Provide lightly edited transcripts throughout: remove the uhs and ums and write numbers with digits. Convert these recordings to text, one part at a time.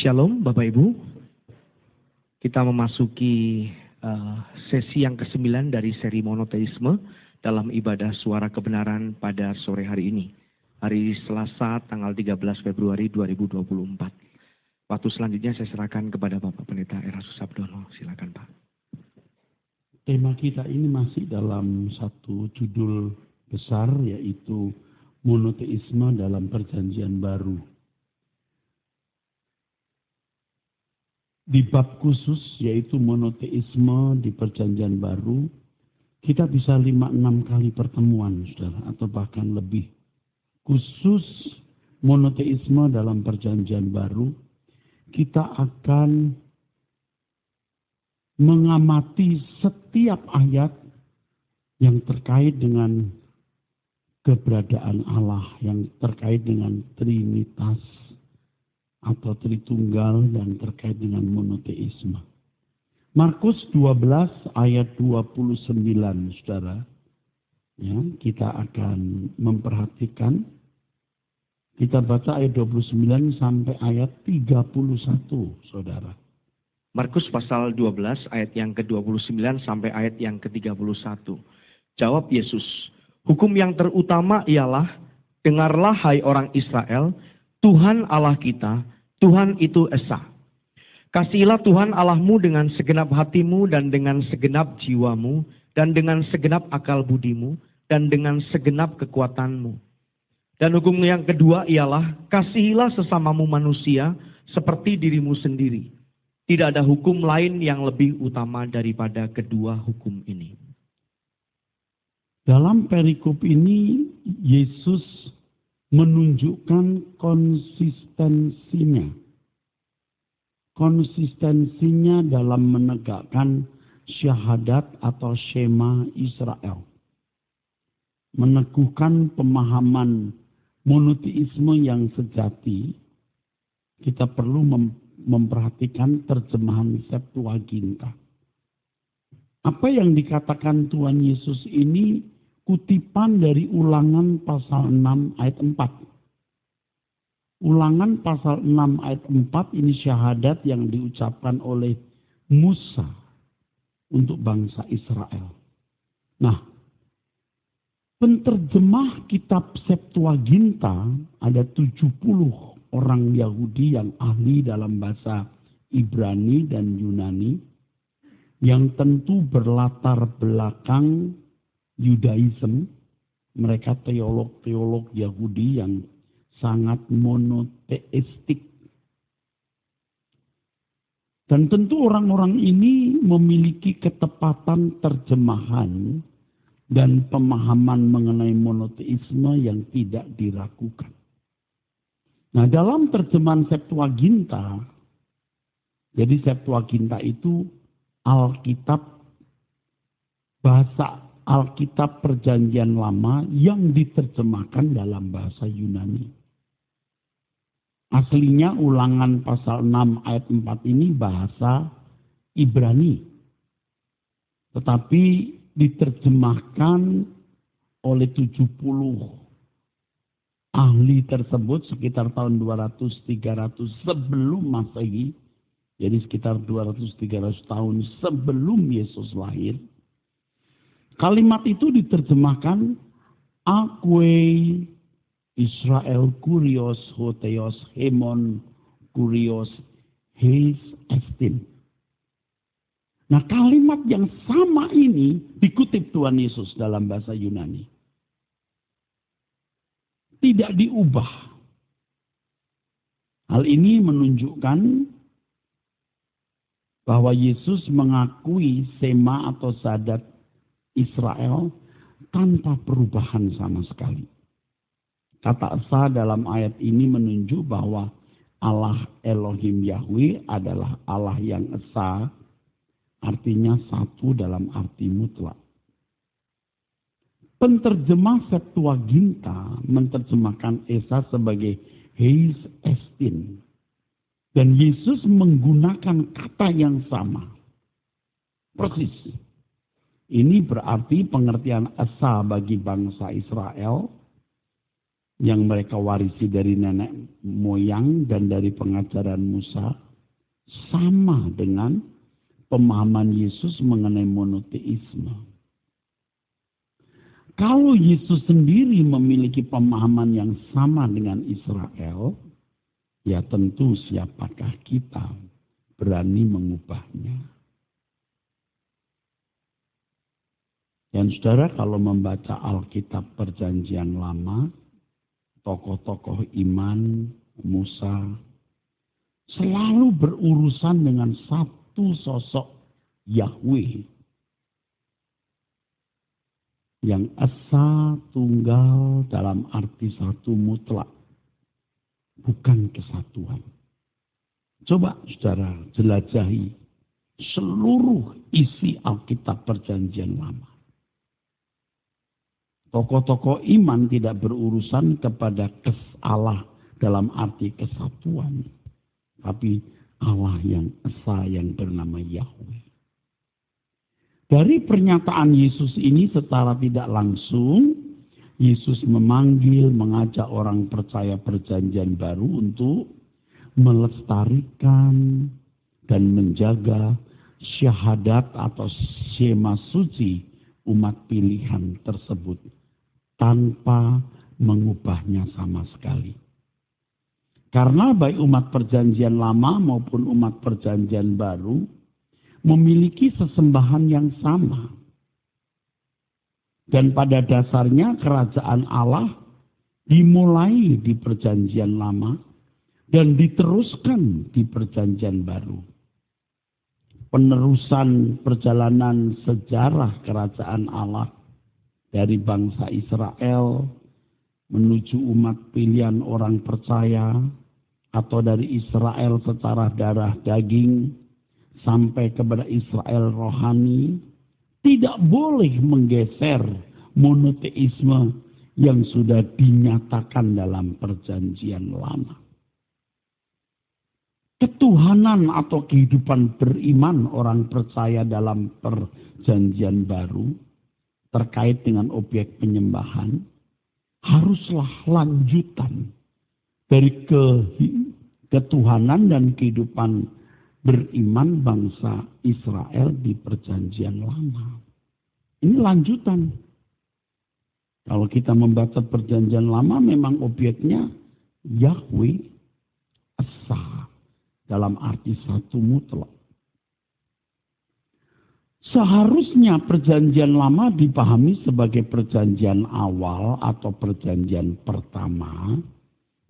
Shalom Bapak Ibu, kita memasuki sesi yang ke-9 dari seri monoteisme dalam ibadah suara kebenaran pada sore hari ini. Hari Selasa tanggal 13 Februari 2024. Waktu selanjutnya saya serahkan kepada Bapak Pendeta Erastus Sabdono. Silakan Pak. Tema kita ini masih dalam satu judul besar, yaitu monoteisme dalam Perjanjian Baru. Di bab khusus yaitu monoteisme di Perjanjian Baru, kita bisa 5-6 kali pertemuan, saudara, atau bahkan lebih. Khusus monoteisme dalam Perjanjian Baru, kita akan mengamati setiap ayat yang terkait dengan keberadaan Allah, yang terkait dengan Trinitas atau Tritunggal dan terkait dengan monoteisme. Markus 12 ayat 29, saudara. Ya, kita akan memperhatikan. Kita baca ayat 29 sampai ayat 31, saudara. Markus pasal 12 ayat yang ke-29 sampai ayat yang ke-31. Jawab Yesus, hukum yang terutama ialah, dengarlah hai orang Israel, Tuhan Allah kita, Tuhan itu Esa. Kasihilah Tuhan Allahmu dengan segenap hatimu dan dengan segenap jiwamu dan dengan segenap akal budimu dan dengan segenap kekuatanmu. Dan hukum yang kedua ialah, kasihilah sesamamu manusia seperti dirimu sendiri. Tidak ada hukum lain yang lebih utama daripada kedua hukum ini. Dalam perikop ini, Yesus menunjukkan konsistensinya. Konsistensinya dalam menegakkan syahadat atau Shema Israel. Meneguhkan pemahaman monoteisme yang sejati, kita perlu memperhatikan terjemahan Septuaginta. Apa yang dikatakan Tuhan Yesus ini kutipan dari Ulangan pasal 6 ayat 4. Ulangan pasal 6 ayat 4 ini syahadat yang diucapkan oleh Musa untuk bangsa Israel. Nah, penterjemah kitab Septuaginta ada 70 orang Yahudi yang ahli dalam bahasa Ibrani dan Yunani, yang tentu berlatar belakang Yudaism. Mereka teolog-teolog Yahudi yang sangat monoteistik. Dan tentu orang-orang ini memiliki ketepatan terjemahan dan pemahaman mengenai monoteisme yang tidak diragukan. Nah, dalam terjemahan Septuaginta, jadi Septuaginta itu Alkitab, bahasa Alkitab Perjanjian Lama yang diterjemahkan dalam bahasa Yunani. Aslinya Ulangan pasal 6 ayat 4 ini bahasa Ibrani. Tetapi diterjemahkan oleh 70 ahli tersebut sekitar tahun 200-300 sebelum Masehi. Jadi sekitar 200-300 tahun sebelum Yesus lahir. Kalimat itu diterjemahkan Aquae Israel Kurios Hotheos Hemon Kurios Heis Estin. Nah, kalimat yang sama ini dikutip Tuhan Yesus dalam bahasa Yunani. Tidak diubah. Hal ini menunjukkan bahwa Yesus mengakui sema atau sadat Israel tanpa perubahan sama sekali. Kata Esa dalam ayat ini menunjuk bahwa Allah Elohim Yahweh adalah Allah yang Esa, artinya satu dalam arti mutlak. Penterjemah Septuaginta menerjemahkan Esa sebagai Heis Estin. Dan Yesus menggunakan kata yang sama. Persis. Ini berarti pengertian Esa bagi bangsa Israel yang mereka warisi dari nenek moyang dan dari pengajaran Musa sama dengan pemahaman Yesus mengenai monoteisme. Kalau Yesus sendiri memiliki pemahaman yang sama dengan Israel, ya tentu siapakah kita berani mengubahnya. Dan saudara, kalau membaca Alkitab Perjanjian Lama, tokoh-tokoh iman Musa selalu berurusan dengan satu sosok Yahweh yang esa tunggal dalam arti satu mutlak, bukan kesatuan. Coba saudara jelajahi seluruh isi Alkitab Perjanjian Lama. Tokoh-tokoh iman tidak berurusan kepada Allah dalam arti kesatuan, tapi Allah yang esa yang bernama Yahweh. Dari pernyataan Yesus ini secara tidak langsung, Yesus mengajak orang percaya perjanjian baru untuk melestarikan dan menjaga syahadat atau shema suci umat pilihan tersebut tanpa mengubahnya sama sekali. Karena baik umat perjanjian lama maupun umat perjanjian baru memiliki sesembahan yang sama. Dan pada dasarnya kerajaan Allah dimulai di perjanjian lama dan diteruskan di perjanjian baru. Penerusan perjalanan sejarah kerajaan Allah dari bangsa Israel menuju umat pilihan orang percaya, atau dari Israel secara darah daging sampai kepada Israel rohani, tidak boleh menggeser monoteisme yang sudah dinyatakan dalam perjanjian lama. Ketuhanan atau kehidupan beriman orang percaya dalam perjanjian baru terkait dengan objek penyembahan haruslah lanjutan dari ketuhanan dan kehidupan beriman bangsa Israel di perjanjian lama. Ini lanjutan. Kalau kita membaca perjanjian lama memang objeknya Yahweh Esa dalam arti satu mutlak. Seharusnya perjanjian lama dipahami sebagai perjanjian awal atau perjanjian pertama,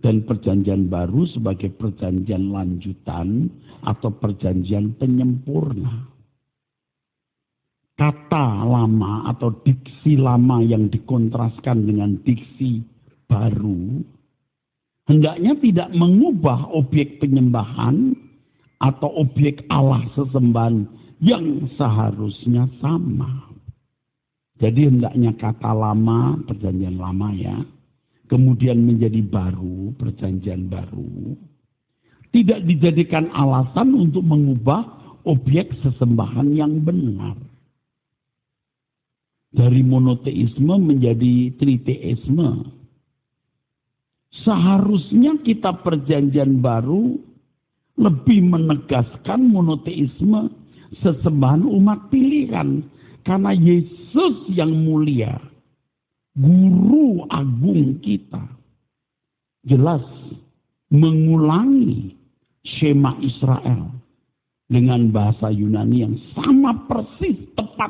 dan perjanjian baru sebagai perjanjian lanjutan atau perjanjian penyempurna. Kata lama atau diksi lama yang dikontraskan dengan diksi baru hendaknya tidak mengubah objek penyembahan atau objek Allah sesembahan yang seharusnya sama. Jadi hendaknya kata lama, perjanjian lama ya, kemudian menjadi baru, perjanjian baru, tidak dijadikan alasan untuk mengubah objek sesembahan yang benar. Dari monoteisme menjadi triteisme. Seharusnya kitab perjanjian baru lebih menegaskan monoteisme sesembahan umat pilihan. Karena Yesus yang mulia, Guru Agung kita, jelas mengulangi Shema Israel dengan bahasa Yunani yang sama persis, tepat,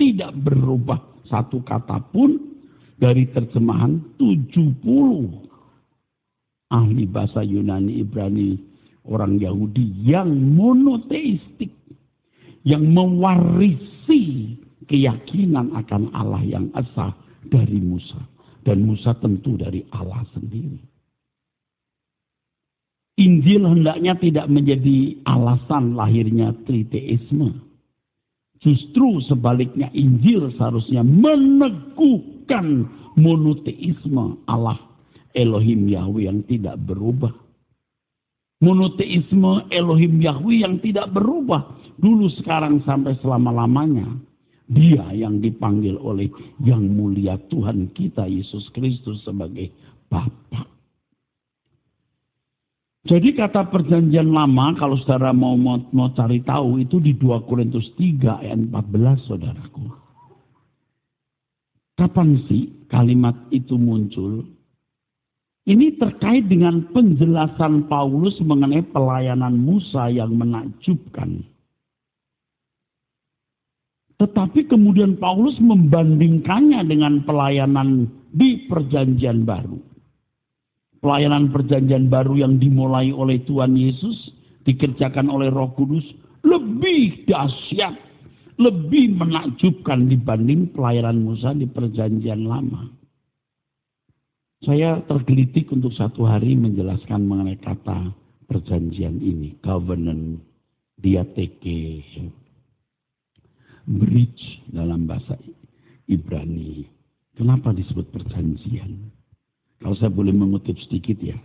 tidak berubah satu kata pun dari terjemahan 70 ahli bahasa Yunani Ibrani orang Yahudi yang monoteistik, yang mewarisi keyakinan akan Allah yang esa dari Musa. Dan Musa tentu dari Allah sendiri. Injil hendaknya tidak menjadi alasan lahirnya triteisme. Justru sebaliknya Injil seharusnya meneguhkan monoteisme Allah Elohim Yahweh yang tidak berubah. Monoteisme Elohim Yahweh yang tidak berubah. Dulu, sekarang, sampai selama-lamanya. Dia yang dipanggil oleh yang mulia Tuhan kita Yesus Kristus sebagai Bapa. Jadi kata perjanjian lama, kalau saudara mau cari tahu, itu di 2 Korintus 3 ayat 14, saudaraku. Kapan sih kalimat itu muncul? Ini terkait dengan penjelasan Paulus mengenai pelayanan Musa yang menakjubkan. Tetapi kemudian Paulus membandingkannya dengan pelayanan di perjanjian baru. Pelayanan perjanjian baru yang dimulai oleh Tuhan Yesus, dikerjakan oleh Roh Kudus, lebih dahsyat, lebih menakjubkan dibanding pelayanan Musa di perjanjian lama. Saya tergelitik untuk satu hari menjelaskan mengenai kata perjanjian ini. Covenant, diateke, bridge dalam bahasa Ibrani. Kenapa disebut perjanjian? Kalau saya boleh mengutip sedikit ya.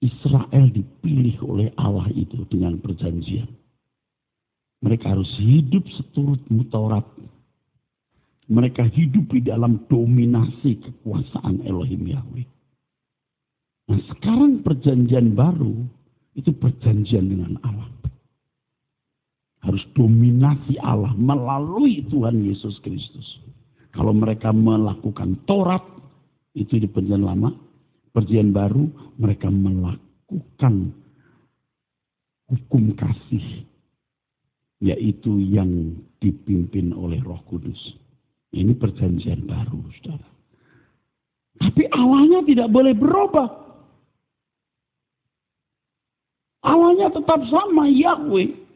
Israel dipilih oleh Allah itu dengan perjanjian. Mereka harus hidup seturut Taurat. Mereka hidup di dalam dominasi kekuasaan Elohim Yahweh. Nah sekarang perjanjian baru itu perjanjian dengan Allah. Harus dominasi Allah melalui Tuhan Yesus Kristus. Kalau mereka melakukan Taurat, itu di perjanjian lama. Perjanjian baru, mereka melakukan hukum kasih. Yaitu yang dipimpin oleh Roh Kudus. Ini perjanjian baru, saudara. Tapi Allahnya tidak boleh berubah. Allahnya tetap sama, Yahweh.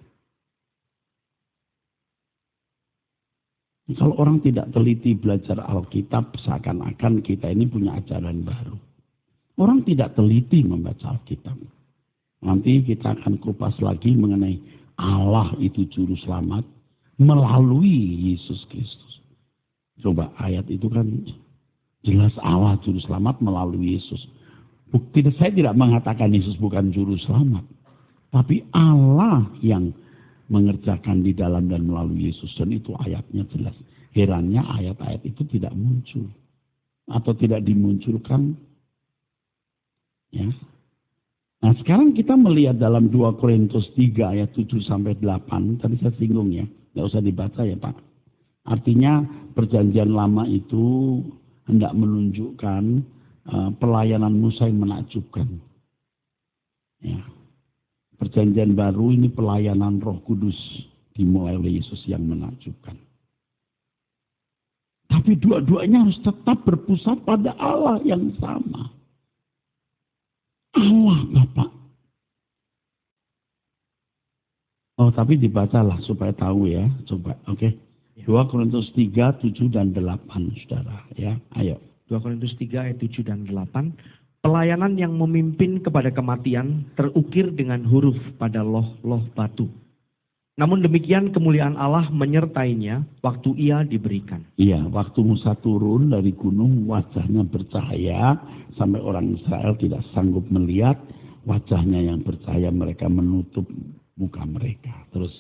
Kalau orang tidak teliti belajar Alkitab, seakan-akan kita ini punya ajaran baru. Orang tidak teliti membaca Alkitab. Nanti kita akan kupas lagi mengenai Allah itu juru selamat melalui Yesus Kristus. Coba ayat itu kan jelas Allah juru selamat melalui Yesus. Bukti saya tidak mengatakan Yesus bukan juru selamat. Tapi Allah yang mengerjakan di dalam dan melalui Yesus. Dan itu ayatnya jelas. Herannya ayat-ayat itu tidak muncul. Atau tidak dimunculkan. Ya. Nah sekarang kita melihat dalam 2 Korintus 3 ayat 7-8. Tadi saya singgung ya. Tidak usah dibaca ya Pak. Artinya perjanjian lama itu hendak menunjukkan pelayanan Musa yang menakjubkan. Ya. Perjanjian baru ini pelayanan Roh Kudus dimulai oleh Yesus yang menakjubkan. Tapi dua-duanya harus tetap berpusat pada Allah yang sama. Allah Bapa. Oh tapi dibacalah supaya tahu ya. Coba oke. 2 Korintus 3, 7 dan 8 saudara ya. Ayo. 2 Korintus 3 ayat 7 dan 8. Pelayanan yang memimpin kepada kematian terukir dengan huruf pada loh-loh batu. Namun demikian kemuliaan Allah menyertainya waktu ia diberikan. Iya, waktu Musa turun dari gunung wajahnya bercahaya sampai orang Israel tidak sanggup melihat wajahnya yang bercahaya, mereka menutup muka mereka. Terus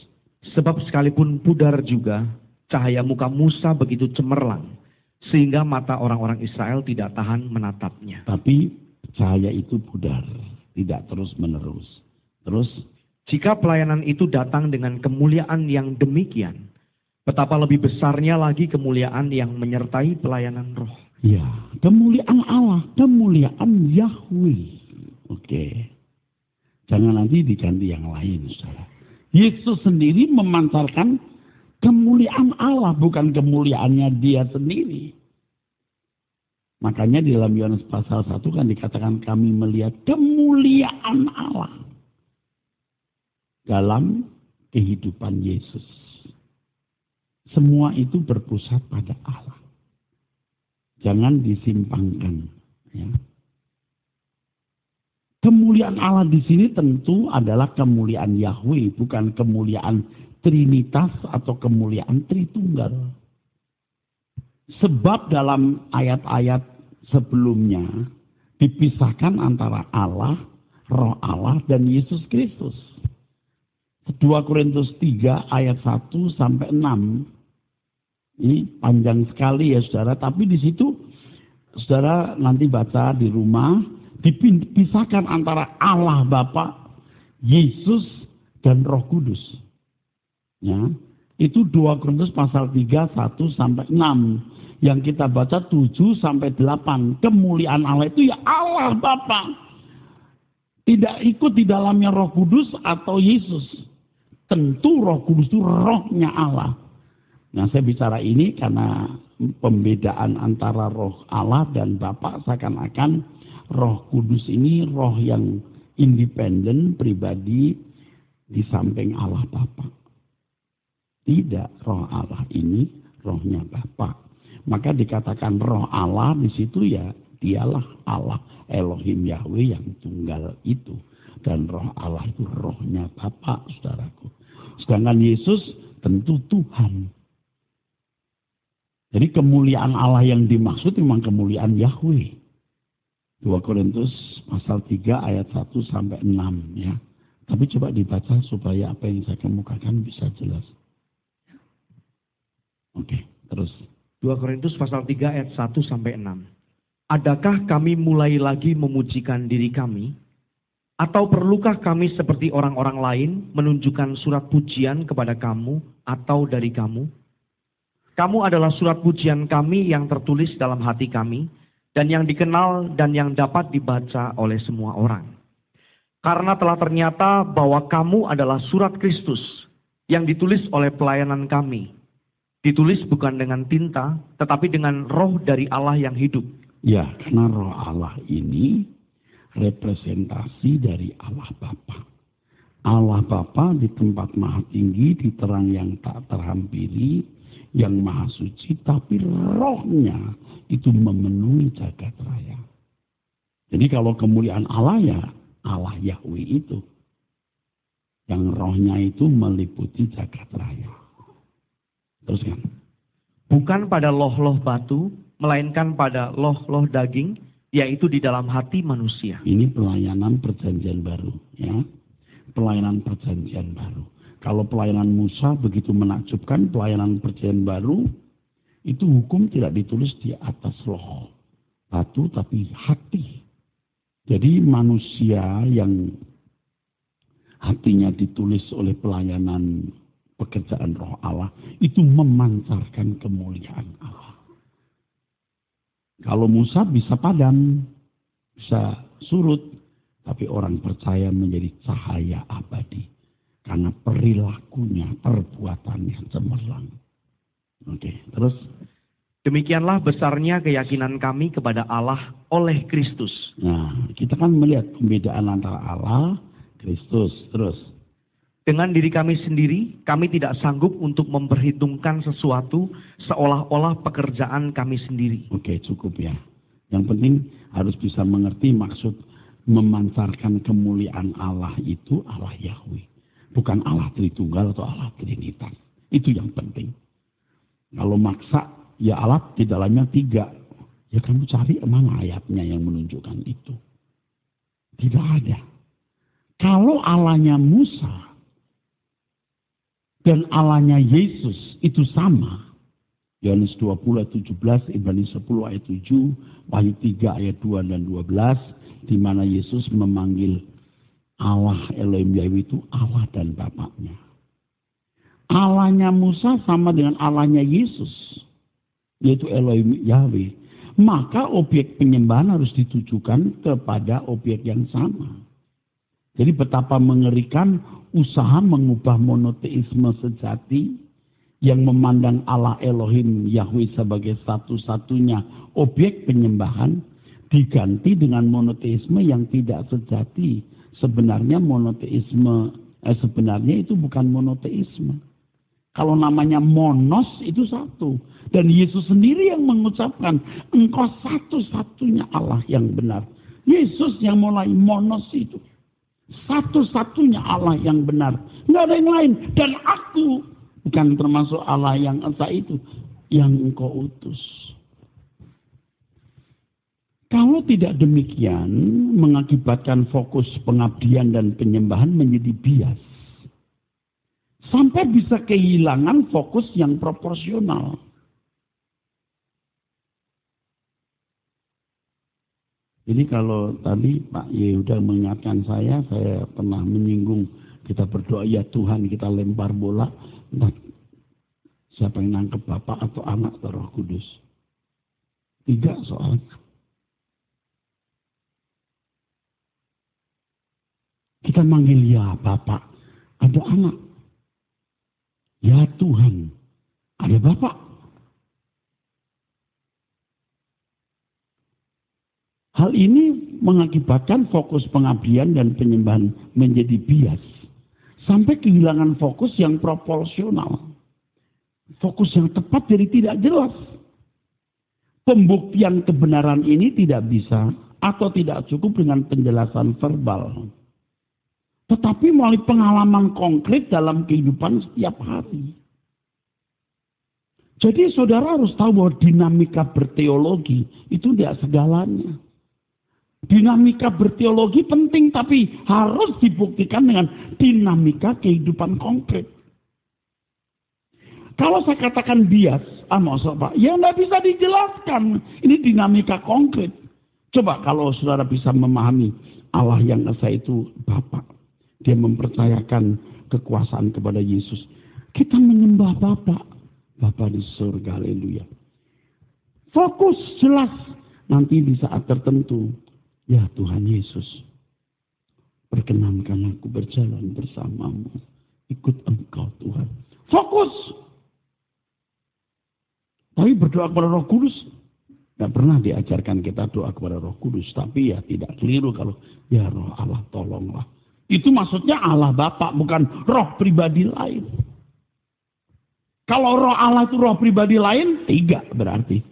sebab sekalipun pudar juga cahaya muka Musa begitu cemerlang sehingga mata orang-orang Israel tidak tahan menatapnya. Tapi cahaya itu pudar, tidak terus-menerus. Terus, jika pelayanan itu datang dengan kemuliaan yang demikian, betapa lebih besarnya lagi kemuliaan yang menyertai pelayanan roh. Ya, kemuliaan Allah, kemuliaan Yahweh. Oke. Jangan nanti diganti yang lain, saudara. Yesus sendiri memancarkan kemuliaan Allah, bukan kemuliaannya dia sendiri. Makanya di dalam Yohanes pasal 1 kan dikatakan kami melihat kemuliaan Allah dalam kehidupan Yesus. Semua itu berpusat pada Allah. Jangan disimpangkan. Ya. Kemuliaan Allah di sini tentu adalah kemuliaan Yahweh, bukan kemuliaan Trinitas atau kemuliaan Tritunggal. Sebab dalam ayat-ayat sebelumnya dipisahkan antara Allah, Roh Allah dan Yesus Kristus. 2 Korintus 3 ayat 1 sampai 6. Ini panjang sekali ya saudara, tapi di situ saudara nanti baca di rumah, dipisahkan antara Allah Bapa, Yesus, dan Roh Kudus. Ya, itu 2 Korintus pasal 3, 1 sampai 6. Yang kita baca 7 sampai 8. Kemuliaan Allah itu ya Allah Bapa. Tidak ikut di dalamnya Roh Kudus atau Yesus. Tentu Roh Kudus itu rohnya Allah. Nah, saya bicara ini karena pembedaan antara roh Allah dan Bapa, seakan-akan Roh Kudus ini roh yang independen, pribadi di samping Allah Bapa. Tidak, roh Allah ini rohnya Bapa. Maka dikatakan roh Allah di situ ya dialah Allah Elohim Yahweh yang tunggal itu. Dan roh Allah itu rohnya Bapa, saudaraku. Sedangkan Yesus tentu Tuhan. Jadi kemuliaan Allah yang dimaksud memang kemuliaan Yahweh. 2 Korintus pasal 3 ayat 1 sampai 6 ya. Tapi coba dibaca supaya apa yang saya kemukakan bisa jelas. Oke, terus. 2 Korintus pasal 3 ayat 1 sampai 6. Adakah kami mulai lagi memujikan diri kami? Atau perlukah kami seperti orang-orang lain menunjukkan surat pujian kepada kamu atau dari kamu? Kamu adalah surat pujian kami yang tertulis dalam hati kami dan yang dikenal dan yang dapat dibaca oleh semua orang. Karena telah ternyata bahwa kamu adalah surat Kristus yang ditulis oleh pelayanan kami. Ditulis bukan dengan tinta, tetapi dengan roh dari Allah yang hidup. Ya, karena roh Allah ini representasi dari Allah Bapa. Allah Bapa di tempat maha tinggi, di terang yang tak terhampiri, yang maha suci, tapi rohnya itu memenuhi jagat raya. Jadi kalau kemuliaan Allah ya Allah Yahweh itu. Yang rohnya itu meliputi jagat raya. Teruskan. Bukan pada loh-loh batu, melainkan pada loh-loh daging, yaitu di dalam hati manusia. Ini pelayanan perjanjian baru, ya. Pelayanan perjanjian baru. Kalau pelayanan Musa begitu menakjubkan, pelayanan perjanjian baru itu hukum tidak ditulis di atas loh batu, tapi hati. Jadi manusia yang hatinya ditulis oleh pelayanan pekerjaan roh Allah itu memancarkan kemuliaan Allah. Kalau Musa bisa padam, bisa surut, tapi orang percaya menjadi cahaya abadi karena perilakunya, perbuatannya cemerlang. Oke, terus demikianlah besarnya keyakinan kami kepada Allah oleh Kristus. Nah, kita kan melihat pembedaan antara Allah, Kristus, terus. Dengan diri kami sendiri, kami tidak sanggup untuk memperhitungkan sesuatu seolah-olah pekerjaan kami sendiri. Oke, cukup ya. Yang penting harus bisa mengerti maksud memancarkan kemuliaan Allah itu Allah Yahweh. Bukan Allah Tritunggal atau Allah Trinitas. Itu yang penting. Kalau maksa, ya Allah di dalamnya 3. Ya kamu cari mana ayatnya yang menunjukkan itu. Tidak ada. Kalau Allahnya Musa dan Allahnya Yesus itu sama. Yohanes 20 ayat 17, Ibrani 10 ayat 7, Wahyu 3 ayat 2 dan 12, di mana Yesus memanggil Allah Elohim Yahweh itu Allah dan Bapaknya. Allahnya Musa sama dengan Allahnya Yesus, yaitu Elohim Yahweh. Maka objek penyembahan harus ditujukan kepada objek yang sama. Jadi betapa mengerikan usaha mengubah monoteisme sejati yang memandang Allah Elohim Yahweh sebagai satu-satunya objek penyembahan diganti dengan monoteisme yang tidak sejati. Sebenarnya sebenarnya itu bukan monoteisme. Kalau namanya monos itu satu. Dan Yesus sendiri yang mengucapkan, engkau satu-satunya Allah yang benar. Yesus yang mulai monos itu. Satu-satunya Allah yang benar. Nggak ada yang lain. Dan aku bukan termasuk Allah yang esa itu. Yang engkau utus. Kalau tidak demikian, mengakibatkan fokus pengabdian dan penyembahan menjadi bias. Sampai bisa kehilangan fokus yang proporsional. Jadi kalau tadi Pak Yehuda mengingatkan saya pernah menyinggung kita berdoa, ya Tuhan kita lempar bola, entah siapa yang nangkep Bapak atau Anak atau Roh Kudus. Tidak soalnya. Kita manggil ya Bapak, ada Anak. Ya Tuhan, ada Bapak. Hal ini mengakibatkan fokus pengabdian dan penyembahan menjadi bias. Sampai kehilangan fokus yang proporsional. Fokus yang tepat jadi tidak jelas. Pembuktian kebenaran ini tidak bisa atau tidak cukup dengan penjelasan verbal. Tetapi melalui pengalaman konkret dalam kehidupan setiap hari. Jadi saudara harus tahu bahwa dinamika berteologi itu tidak segalanya. Dinamika berteologi penting tapi harus dibuktikan dengan dinamika kehidupan konkret. Kalau saya katakan bias, maksud Pak, ya nggak bisa dijelaskan. Ini dinamika konkret. Coba kalau saudara bisa memahami Allah yang esa itu Bapa. Dia mempercayakan kekuasaan kepada Yesus. Kita menyembah Bapa. Bapa di surga, haleluya. Fokus jelas. Nanti di saat tertentu, ya Tuhan Yesus, perkenankan aku berjalan bersamamu. Ikut Engkau Tuhan. Fokus. Tapi berdoa kepada Roh Kudus. Tidak pernah diajarkan kita doa kepada Roh Kudus. Tapi ya tidak keliru kalau ya Roh Allah tolonglah. Itu maksudnya Allah Bapa, bukan roh pribadi lain. Kalau roh Allah itu roh pribadi lain, 3 berarti.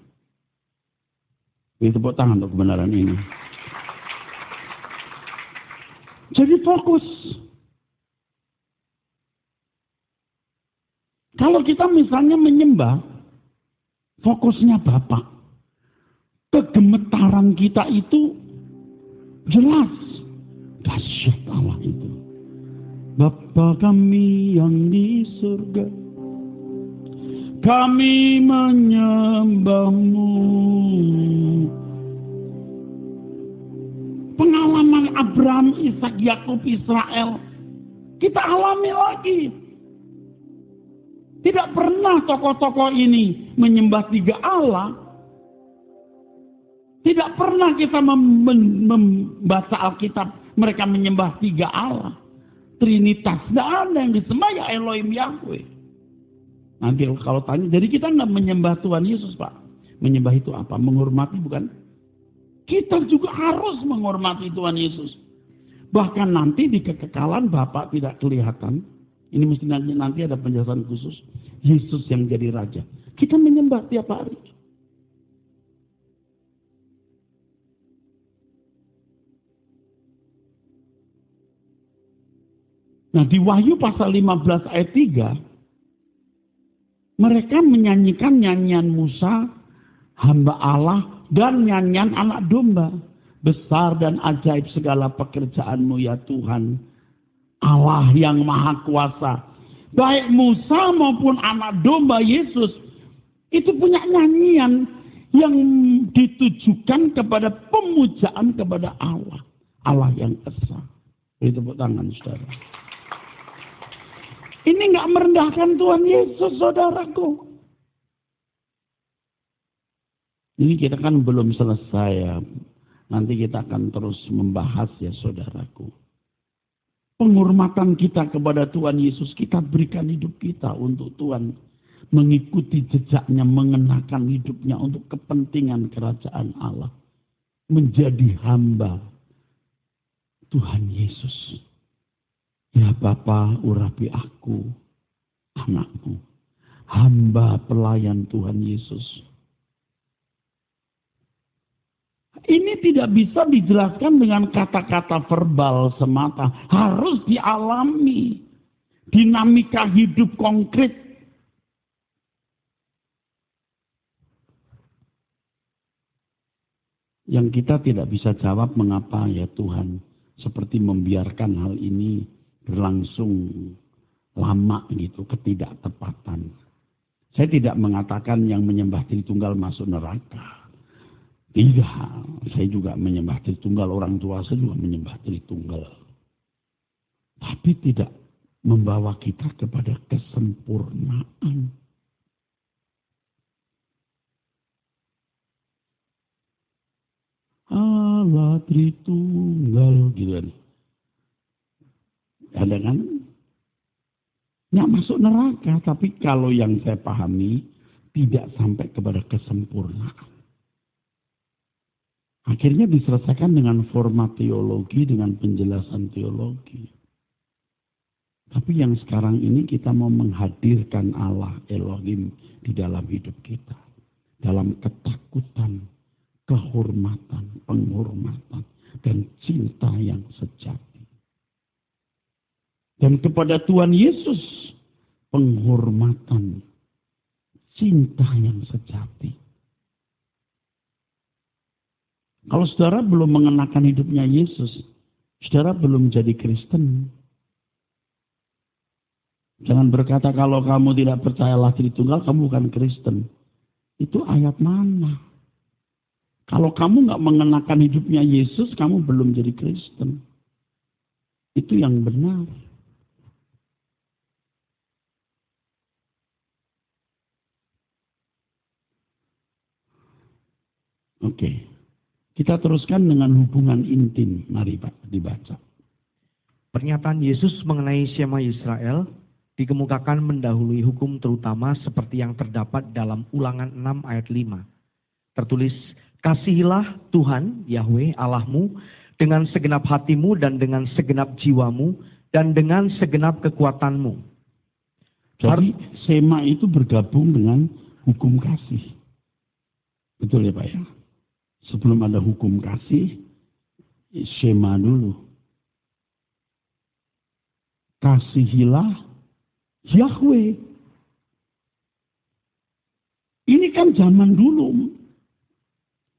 Beri tepuk tangan untuk kebenaran ini. Jadi fokus. Kalau kita misalnya menyembah, fokusnya Bapa. Kegemetaran kita itu jelas. Dahsyat Allah itu. Bapa kami yang di surga, kami menyembah-Mu. Pengalaman Abraham, Ishak, Yakub, Israel kita alami lagi. Tidak pernah tokoh-tokoh ini menyembah 3 Allah. Tidak pernah kita membaca Alkitab mereka menyembah 3 Allah. Trinitas. Tidak ada yang disembah ya Elohim Yahweh. Nanti kalau tanya, jadi kita nggak menyembah Tuhan Yesus Pak. Menyembah itu apa? Menghormati bukan? Kita juga harus menghormati Tuhan Yesus. Bahkan nanti di kekekalan Bapak tidak kelihatan. Ini mesti nanti ada penjelasan khusus. Yesus yang jadi Raja. Kita menyembah tiap hari. Nah di Wahyu pasal 15 ayat 3. Mereka menyanyikan nyanyian Musa, hamba Allah, dan nyanyian anak domba. Besar dan ajaib segala pekerjaan-Mu ya Tuhan. Allah yang maha kuasa. Baik Musa maupun anak domba Yesus. Itu punya nyanyian yang ditujukan kepada pemujaan kepada Allah. Allah yang esa. Beri tepuk tangan saudara. Ini nggak merendahkan Tuhan Yesus, saudaraku. Ini kita kan belum selesai ya. Nanti kita akan terus membahas ya saudaraku. Penghormatan kita kepada Tuhan Yesus, kita berikan hidup kita untuk Tuhan. Mengikuti jejaknya, mengenakan hidupnya untuk kepentingan kerajaan Allah. Menjadi hamba Tuhan Yesus. Ya Bapa, urapi aku, anakmu, hamba pelayan Tuhan Yesus. Ini tidak bisa dijelaskan dengan kata-kata verbal semata. Harus dialami. Dinamika hidup konkret. Yang kita tidak bisa jawab mengapa ya Tuhan. Seperti membiarkan hal ini berlangsung lama gitu, ketidaktepatan. Saya tidak mengatakan yang menyembah Tritunggal masuk neraka. Tidak, saya juga menyembah Tritunggal, orang tua saya juga menyembah Tritunggal. Tapi tidak membawa kita kepada kesempurnaan. Allah Tritunggal, gitu kan. Ada kan? Nggak masuk neraka, tapi kalau yang saya pahami, tidak sampai kepada kesempurnaan. Akhirnya diselesaikan dengan format teologi, dengan penjelasan teologi. Tapi yang sekarang ini kita mau menghadirkan Allah Elohim di dalam hidup kita. Dalam ketakutan, kehormatan, penghormatan, dan cinta yang sejati. Dan kepada Tuhan Yesus, penghormatan, cinta yang sejati. Kalau saudara belum mengenakan hidupnya Yesus, saudara belum jadi Kristen. Jangan berkata kalau kamu tidak percayalah Tritunggal, kamu bukan Kristen. Itu ayat mana? Kalau kamu nggak mengenakan hidupnya Yesus, kamu belum jadi Kristen. Itu yang benar. Oke. Kita teruskan dengan hubungan intim. Mari Pak, dibaca. Pernyataan Yesus mengenai Shema Israel dikemukakan mendahului hukum terutama seperti yang terdapat dalam Ulangan 6 ayat 5. Tertulis, kasihilah Tuhan Yahweh Allahmu dengan segenap hatimu dan dengan segenap jiwamu dan dengan segenap kekuatanmu. Jadi Shema itu bergabung dengan hukum kasih. Betul ya Pak ya? Sebelum ada hukum kasih, Shema dulu. Kasihilah Yahweh. Ini kan zaman dulu.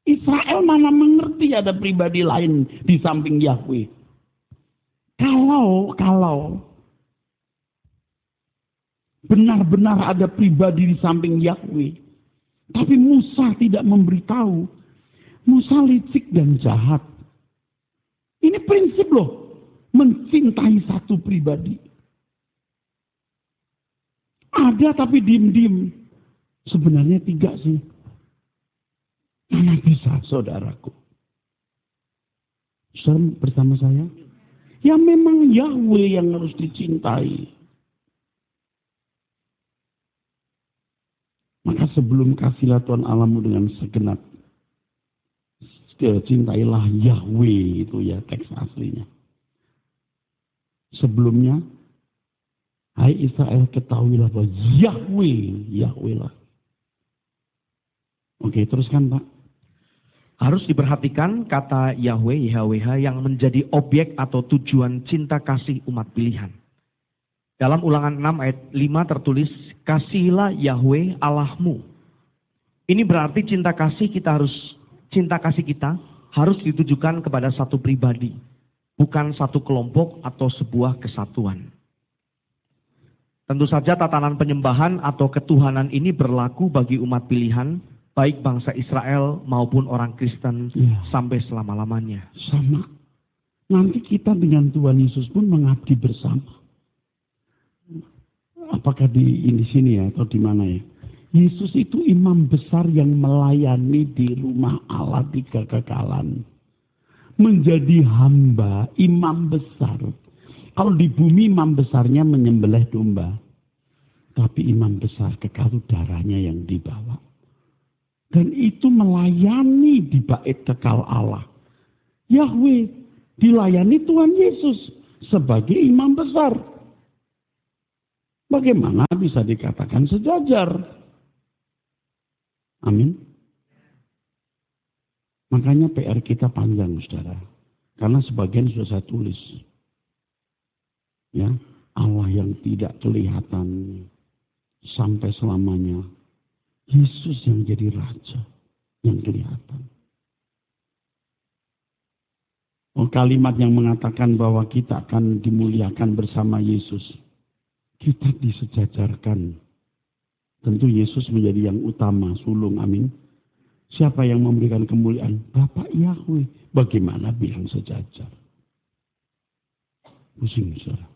Israel mana mengerti ada pribadi lain di samping Yahweh. Kalau benar-benar ada pribadi di samping Yahweh. Tapi Musa tidak memberitahu. Musa licik dan jahat. Ini prinsip loh. Mencintai satu pribadi. Ada tapi diem-diem. Sebenarnya 3 sih. Mana bisa saudaraku? Saudara bersama saya? Ya memang Yahweh yang harus dicintai. Maka sebelum kasihlah Tuhan Allahmu dengan segenap. Cintailah Yahweh, itu ya teks aslinya. Sebelumnya, hai Israel, ketahuilah bahwa Yahweh lah. Oke, teruskan Pak. Harus diperhatikan kata Yahweh, YHWH yang menjadi objek atau tujuan cinta kasih umat pilihan. Dalam Ulangan 6 ayat 5 tertulis, kasihilah Yahweh Allahmu. Ini berarti cinta kasih kita harus ditujukan kepada satu pribadi, bukan satu kelompok atau sebuah kesatuan. Tentu saja tatanan penyembahan atau ketuhanan ini berlaku bagi umat pilihan, baik bangsa Israel maupun orang Kristen sampai selama-lamanya. Sama. Nanti kita dengan Tuhan Yesus pun mengabdi bersama. Apakah di sini ya atau di mana ya? Yesus itu imam besar yang melayani di rumah Allah di kekekalan. Menjadi hamba, imam besar. Kalau di bumi imam besarnya menyembelih domba. Tapi imam besar kekal darahnya yang dibawa. Dan itu melayani di bait kekal Allah. Yahweh dilayani Tuhan Yesus sebagai imam besar. Bagaimana bisa dikatakan sejajar? Amin. Makanya PR kita panjang, saudara. Karena sebagian sudah saya tulis. Ya, Allah yang tidak kelihatan sampai selamanya. Yesus yang jadi raja yang kelihatan. Oh, kalimat yang mengatakan bahwa kita akan dimuliakan bersama Yesus. Kita disejajarkan. Tentu Yesus menjadi yang utama, sulung, amin. Siapa yang memberikan kemuliaan? Bapak Yahweh. Bagaimana bilang sejajar? Pusing, saudara.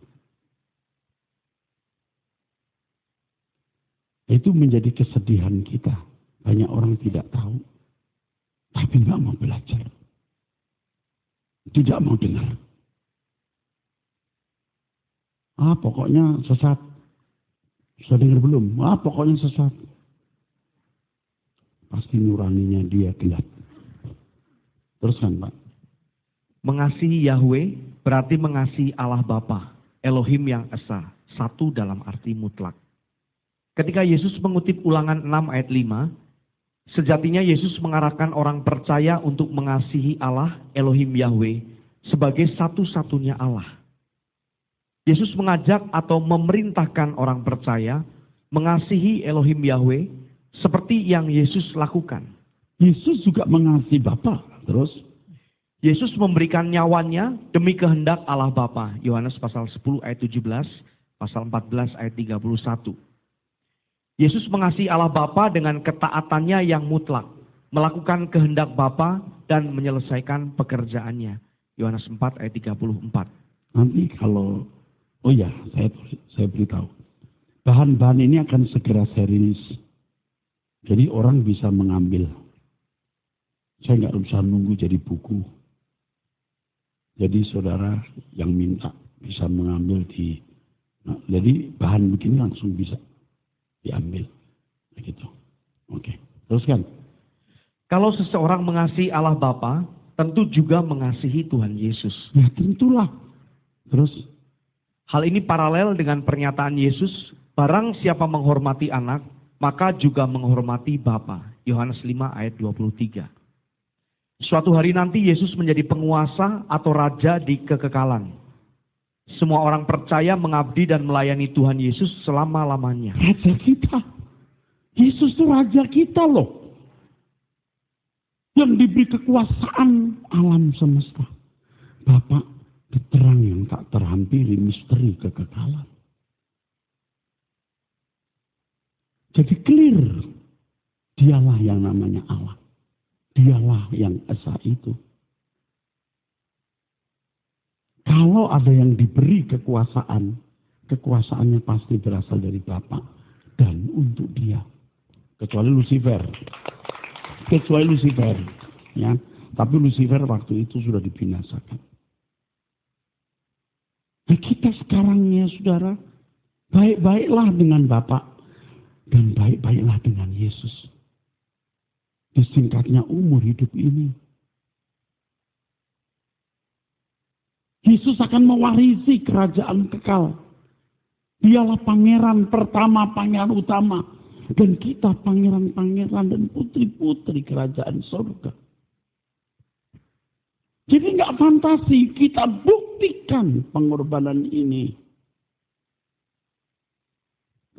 Itu menjadi kesedihan kita. Banyak orang tidak tahu. Tapi nggak mau belajar. Tidak mau dengar. Pokoknya sesat. Sudah dengar belum? Pokoknya sesat. Pasti nuraninya dia gelap. Teruskan, Pak. Mengasihi Yahweh berarti mengasihi Allah Bapa, Elohim yang Esa, satu dalam arti mutlak. Ketika Yesus mengutip Ulangan 6 ayat 5, sejatinya Yesus mengarahkan orang percaya untuk mengasihi Allah, Elohim Yahweh, sebagai satu-satunya Allah. Yesus mengajak atau memerintahkan orang percaya mengasihi Elohim Yahweh seperti yang Yesus lakukan. Yesus juga mengasihi Bapa. Terus? Yesus memberikan nyawanya demi kehendak Allah Bapa. Yohanes pasal 10 ayat 17, pasal 14 ayat 31. Yesus mengasihi Allah Bapa dengan ketaatannya yang mutlak, melakukan kehendak Bapa dan menyelesaikan pekerjaannya. Yohanes 4 ayat 34. Nanti kalau, saya beritahu. Bahan-bahan ini akan segera saya rilis. Jadi orang bisa mengambil. Saya nggak usah nunggu jadi buku. Jadi saudara yang minta bisa mengambil jadi bahan begini langsung bisa diambil. Begitu. Oke. Teruskan. Kalau seseorang mengasihi Allah Bapa, tentu juga mengasihi Tuhan Yesus. Ya tentulah. Terus. Hal ini paralel dengan pernyataan Yesus, barang siapa menghormati anak, maka juga menghormati Bapa. Yohanes 5 ayat 23. Suatu hari nanti Yesus menjadi penguasa atau raja di kekekalan. Semua orang percaya mengabdi dan melayani Tuhan Yesus selama-lamanya. Raja kita. Yesus itu raja kita loh. Yang diberi kekuasaan alam semesta. Bapak, terang yang tak terhampiri misteri kekekalan. Jadi clear. Dialah yang namanya Allah. Dialah yang Esa itu. Kalau ada yang diberi kekuasaan, kekuasaannya pasti berasal dari Bapa dan untuk dia. Kecuali Lucifer. Ya. Tapi Lucifer waktu itu sudah dibinasakan. Nah kita sekarang ya saudara, baik-baiklah dengan Bapa dan baik-baiklah dengan Yesus. Disingkatnya umur hidup ini. Yesus akan mewarisi kerajaan kekal. Dialah pangeran pertama, pangeran utama. Dan kita pangeran-pangeran dan putri-putri kerajaan surga. Jadi nggak fantasi, kita buktikan pengorbanan ini.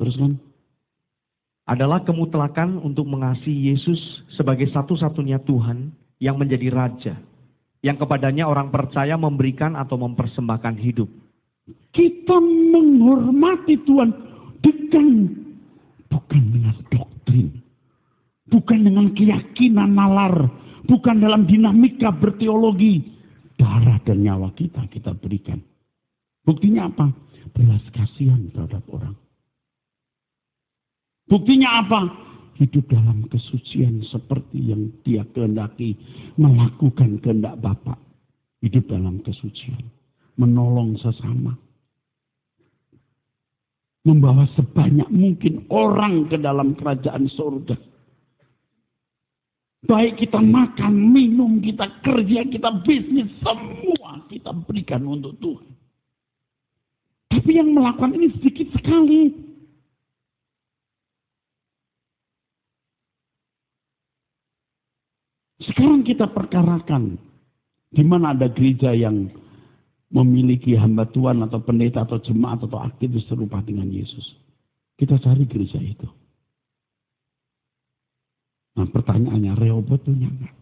Terus kan? Adalah kemutlakan untuk mengasihi Yesus sebagai satu-satunya Tuhan yang menjadi Raja, yang kepadanya orang percaya memberikan atau mempersembahkan hidup. Kita menghormati Tuhan bukan dengan doktrin, bukan dengan keyakinan nalar, bukan dalam dinamika berteologi. Darah dan nyawa kita berikan. Buktinya apa? Belas kasihan terhadap orang. Buktinya apa? Hidup dalam kesucian seperti yang dia kehendaki. Melakukan kehendak Bapa. Hidup dalam kesucian. Menolong sesama. Membawa sebanyak mungkin orang ke dalam kerajaan surga. Baik kita makan, minum, kita kerja, kita bisnis. Semua kita berikan untuk Tuhan. Tapi yang melakukan ini sedikit sekali. Sekarang kita perkarakan di mana ada gereja yang memiliki hamba Tuhan atau pendeta atau jemaat atau aktivis serupa dengan Yesus. Kita cari gereja itu. Nah pertanyaannya, Rehoboth punya enggak?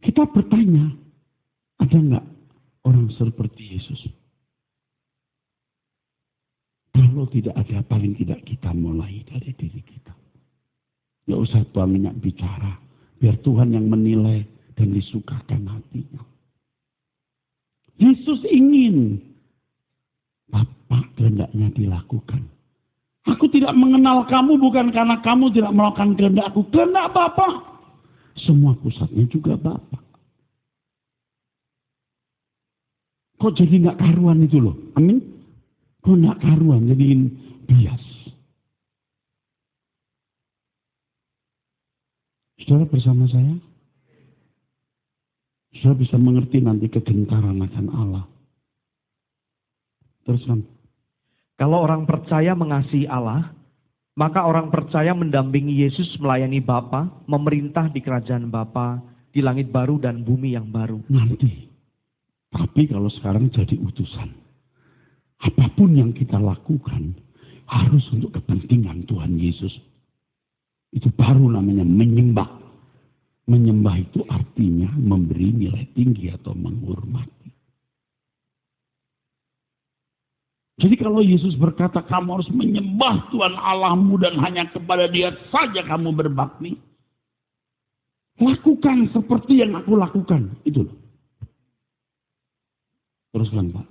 Kita bertanya, ada enggak orang seperti Yesus? Kalau tidak ada, paling tidak kita mulai dari diri kita. Nggak usah banyak bicara. Biar Tuhan yang menilai dan disukakan hatinya. Yesus ingin Bapak kehendaknya dilakukan. Aku tidak mengenal kamu bukan karena kamu tidak melakukan kehendakku. Kehendak Bapak. Semua pusatnya juga Bapak. Kok jadi nggak karuan itu loh? Amin. Kok nggak karuan, jadiin bias. Saudara bersama saya, saudara bisa mengerti nanti kegentaran akan Allah. Teruskan. Kalau orang percaya mengasihi Allah, maka orang percaya mendampingi Yesus melayani Bapa, memerintah di kerajaan Bapa, di langit baru dan bumi yang baru. Nanti. Tapi kalau sekarang jadi utusan. Apapun yang kita lakukan harus untuk kepentingan Tuhan Yesus. Itu baru namanya menyembah. Menyembah itu artinya memberi nilai tinggi atau menghormati. Jadi kalau Yesus berkata kamu harus menyembah Tuhan Allahmu dan hanya kepada Dia saja kamu berbakti. Lakukan seperti yang aku lakukan. Itu loh. Teruskan Pak.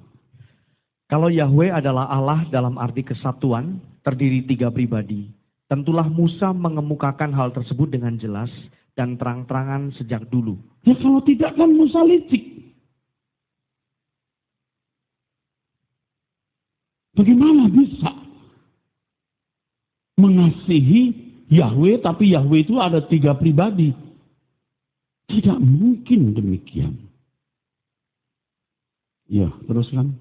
Kalau Yahweh adalah Allah dalam arti kesatuan, terdiri 3 pribadi, tentulah Musa mengemukakan hal tersebut dengan jelas dan terang-terangan sejak dulu. Ya kalau tidak kan Musa licik. Bagaimana bisa mengasihi Yahweh tapi Yahweh itu ada 3 pribadi? Tidak mungkin demikian. Ya, teruskan.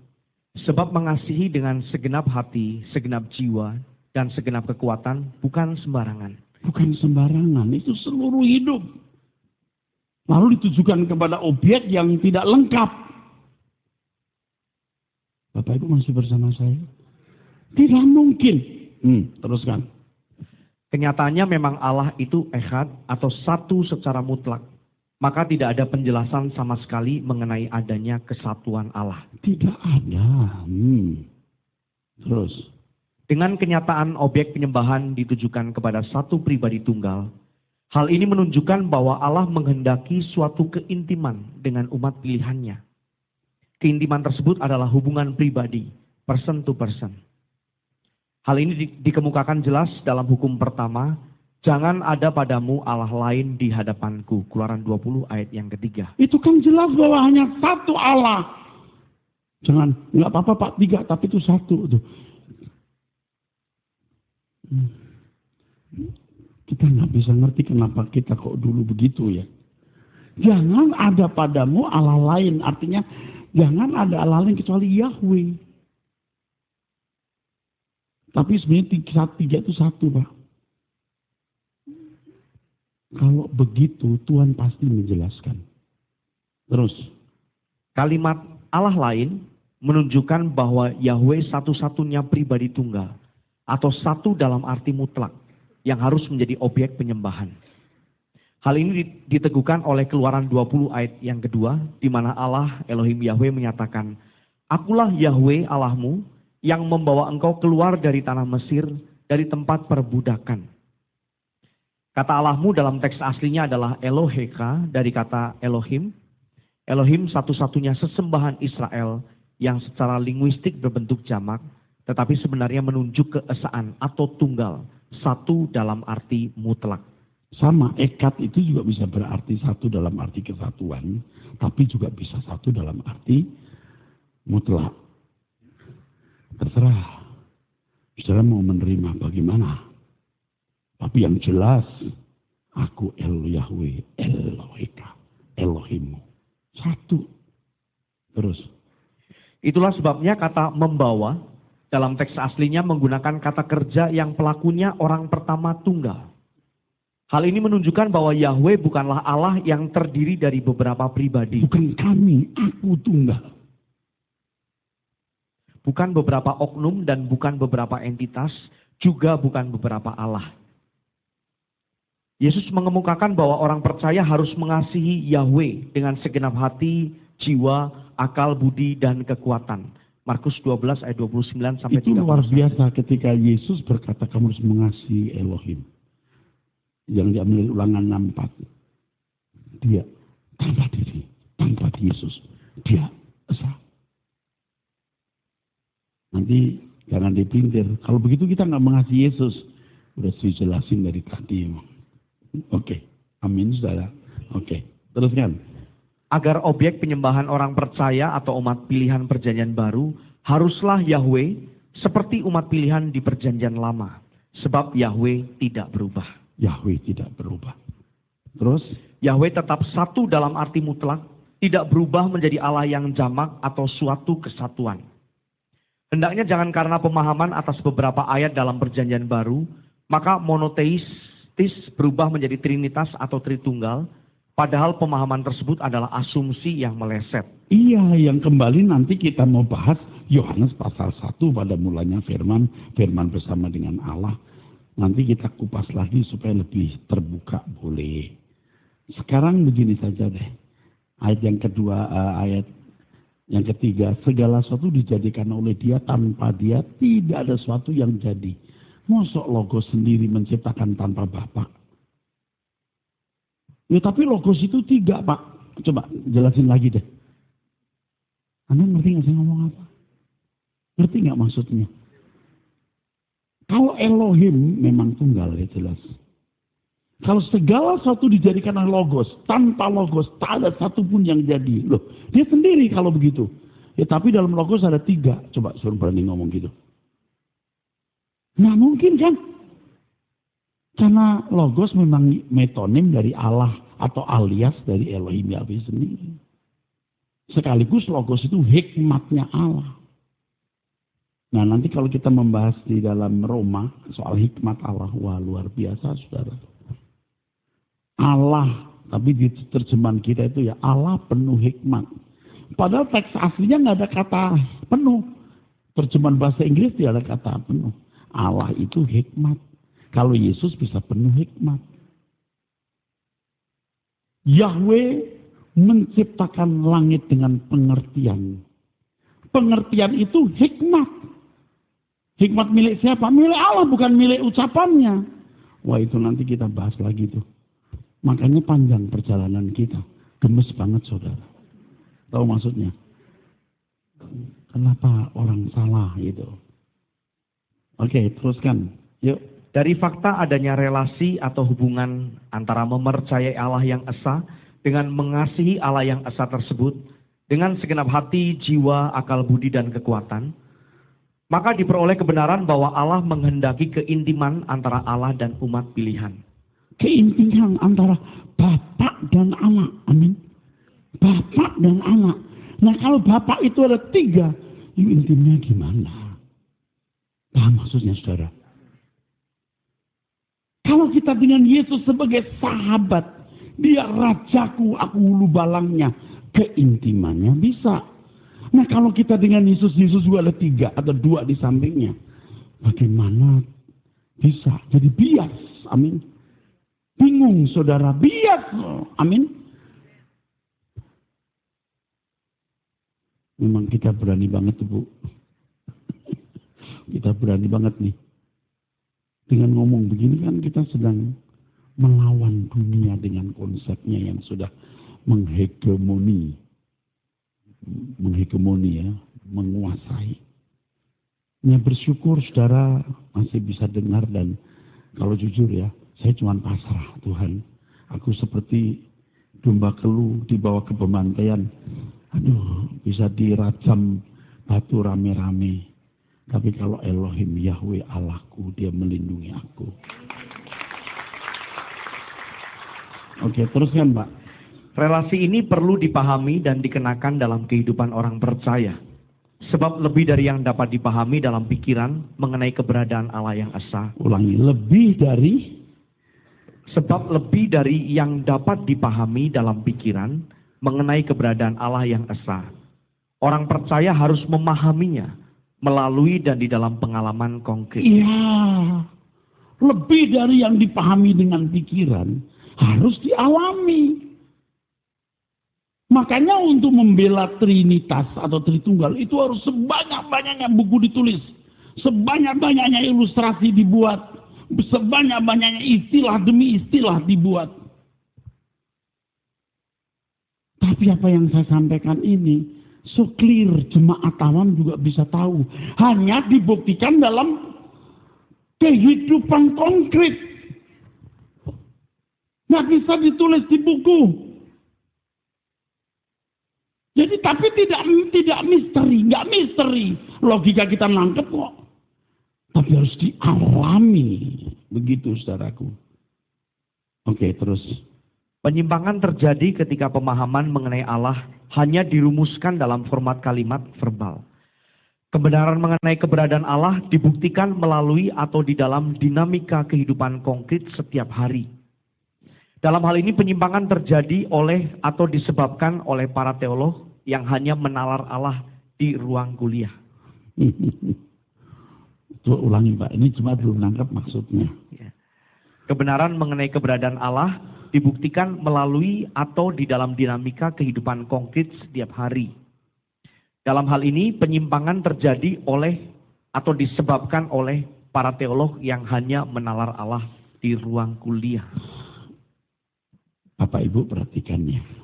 Sebab mengasihi dengan segenap hati, segenap jiwa, dan segenap kekuatan bukan sembarangan. Bukan sembarangan, itu seluruh hidup. Lalu ditujukan kepada objek yang tidak lengkap. Bapak Ibu masih bersama saya? Tidak mungkin. Teruskan. Kenyataannya memang Allah itu echad atau satu secara mutlak. Maka tidak ada penjelasan sama sekali mengenai adanya kesatuan Allah. Tidak ada. Terus. Dengan kenyataan objek penyembahan ditujukan kepada satu pribadi tunggal, hal ini menunjukkan bahwa Allah menghendaki suatu keintiman dengan umat pilihannya. Keintiman tersebut adalah hubungan pribadi, person to person. Hal ini dikemukakan jelas dalam hukum pertama, jangan ada padamu Allah lain di hadapanku. Keluaran 20 ayat yang ketiga. Itu kan jelas bahwa hanya satu Allah. Jangan, nggak apa-apa Pak, 3, tapi itu satu. Tuh. Kita nggak bisa ngerti kenapa kita kok dulu begitu ya. Jangan ada padamu Allah lain. Artinya jangan ada Allah lain kecuali Yahweh. Tapi sebenarnya 3 itu satu Pak. Kalau begitu Tuhan pasti menjelaskan. Terus. Kalimat Allah lain menunjukkan bahwa Yahweh satu-satunya pribadi tunggal. Atau satu dalam arti mutlak. Yang harus menjadi objek penyembahan. Hal ini diteguhkan oleh Keluaran 20 ayat yang kedua. Di mana Allah Elohim Yahweh menyatakan. Akulah Yahweh Allahmu yang membawa engkau keluar dari tanah Mesir. Dari tempat perbudakan. Kata Allahmu dalam teks aslinya adalah Eloheka dari kata Elohim. Elohim satu-satunya sesembahan Israel yang secara linguistik berbentuk jamak. Tetapi sebenarnya menunjuk keesaan atau tunggal. Satu dalam arti mutlak. Sama, ekad itu juga bisa berarti satu dalam arti kesatuan. Tapi juga bisa satu dalam arti mutlak. Terserah. Saudara mau menerima bagaimana? Tapi yang jelas, aku Yahweh, Eloheka, Elohimmu. Satu. Terus. Itulah sebabnya kata membawa dalam teks aslinya menggunakan kata kerja yang pelakunya orang pertama tunggal. Hal ini menunjukkan bahwa Yahweh bukanlah Allah yang terdiri dari beberapa pribadi. Bukan kami, aku tunggal. Bukan beberapa oknum dan bukan beberapa entitas, juga bukan beberapa Allah. Yesus mengemukakan bahwa orang percaya harus mengasihi Yahweh dengan segenap hati, jiwa, akal, budi, dan kekuatan. Markus 12 ayat 29 sampai Itu luar 31. biasa ketika Yesus berkata kamu harus mengasihi Elohim. Yang diambil dari Ulangan 64. Dia tanpa diri, tanpa Yesus. Dia esa. Nanti jangan dipintir. Kalau begitu kita nggak mengasihi Yesus. Udah dijelasin dari tadi. Oke. Amin saudara. Oke. Teruskan. Agar objek penyembahan orang percaya atau umat pilihan perjanjian baru haruslah Yahweh seperti umat pilihan di perjanjian lama. Sebab Yahweh tidak berubah. Yahweh tidak berubah. Terus? Yahweh tetap satu dalam arti mutlak, tidak berubah menjadi Allah yang jamak atau suatu kesatuan. Hendaknya jangan karena pemahaman atas beberapa ayat dalam perjanjian baru, maka monoteistis berubah menjadi trinitas atau tritunggal, padahal pemahaman tersebut adalah asumsi yang meleset. Iya, yang kembali nanti kita mau bahas Yohanes pasal 1 pada mulanya firman bersama dengan Allah. Nanti kita kupas lagi supaya lebih terbuka boleh. Sekarang begini saja deh. Ayat yang kedua, ayat yang ketiga, segala sesuatu dijadikan oleh Dia, tanpa Dia tidak ada sesuatu yang jadi. Mosok Logos sendiri menciptakan tanpa Bapa? Ya tapi Logos itu 3 Pak. Coba jelasin lagi deh. Anda ngerti nggak saya ngomong apa? Ngerti nggak maksudnya? Kalau Elohim memang tunggal ya jelas. Kalau segala sesuatu dijadikan oleh Logos, tanpa Logos tak ada satupun yang jadi. Loh, dia sendiri kalau begitu. Ya tapi dalam Logos ada 3. Coba suruh berani ngomong gitu. Nah mungkin kan? Karena Logos memang metonim dari Allah atau alias dari Elohim Yahweh sendiri. Sekaligus Logos itu hikmatnya Allah. Nah nanti kalau kita membahas di dalam Roma soal hikmat Allah, wah luar biasa saudara. Allah, tapi di terjemahan kita itu ya Allah penuh hikmat. Padahal teks aslinya nggak ada kata penuh. Terjemahan bahasa Inggris tidak ada kata penuh. Allah itu hikmat. Kalau Yesus bisa penuh hikmat. Yahweh menciptakan langit dengan pengertian. Pengertian itu hikmat. Hikmat milik siapa? Milik Allah, bukan milik ucapannya. Wah itu nanti kita bahas lagi tuh. Makanya panjang perjalanan kita. Gemes banget saudara. Tahu maksudnya? Kenapa orang salah gitu. Oke, teruskan. Yuk. Dari fakta adanya relasi atau hubungan antara mempercayai Allah yang esa dengan mengasihi Allah yang esa tersebut dengan segenap hati, jiwa, akal budi, dan kekuatan, maka diperoleh kebenaran bahwa Allah menghendaki keintiman antara Allah dan umat pilihan. Keintiman antara Bapak dan anak. Amin. Bapak dan anak. Nah kalau Bapak itu ada 3, intimnya gimana? Paham maksudnya saudara? Kalau kita dengan Yesus sebagai sahabat, dia rajaku, aku hulu balangnya. Keintimannya bisa. Nah kalau kita dengan Yesus juga ada 3 atau 2 di sampingnya. Bagaimana bisa? Jadi bias. Amin. Bingung saudara, bias. Amin. Memang kita berani banget Bu. Kita berani banget nih. Dengan ngomong begini kan kita sedang melawan dunia dengan konsepnya yang sudah menghegemoni ya, menguasai. Ya bersyukur saudara masih bisa dengar dan kalau jujur ya, saya cuma pasrah Tuhan. Aku seperti domba keluh dibawa ke pembantaian. Aduh, bisa dirajam batu rame-rame. Tapi kalau Elohim Yahweh Allahku, dia melindungi aku. Oke, teruskan Pak. Relasi ini perlu dipahami dan dikenakan dalam kehidupan orang percaya. Sebab lebih dari yang dapat dipahami dalam pikiran mengenai keberadaan Allah yang esa. Ulangi, lebih dari? Sebab lebih dari yang dapat dipahami dalam pikiran mengenai keberadaan Allah yang esa. Orang percaya harus memahaminya melalui dan di dalam pengalaman konkret. Iya, lebih dari yang dipahami dengan pikiran harus dialami. Makanya untuk membela Trinitas atau Tritunggal itu harus sebanyak-banyaknya buku ditulis. Sebanyak-banyaknya ilustrasi dibuat. Sebanyak-banyaknya istilah demi istilah dibuat. Tapi apa yang saya sampaikan ini, so clear, jemaat awam juga bisa tahu. Hanya dibuktikan dalam kehidupan konkret. Nggak bisa ditulis di buku. Jadi tapi tidak misteri, nggak misteri. Logika kita nangkep kok. Tapi harus dialami. Begitu saudaraku. Oke, terus. Penyimpangan terjadi ketika pemahaman mengenai Allah hanya dirumuskan dalam format kalimat verbal. Kebenaran mengenai keberadaan Allah dibuktikan melalui atau di dalam dinamika kehidupan konkret setiap hari. Dalam hal ini penyimpangan terjadi oleh atau disebabkan oleh para teolog yang hanya menalar Allah di ruang kuliah. Coba ulangi Pak, ini cuma belum nangkap maksudnya. Kebenaran mengenai keberadaan Allah dibuktikan melalui atau di dalam dinamika kehidupan konkret setiap hari. Dalam hal ini penyimpangan terjadi oleh atau disebabkan oleh para teolog yang hanya menalar Allah di ruang kuliah. Bapak Ibu perhatikannya.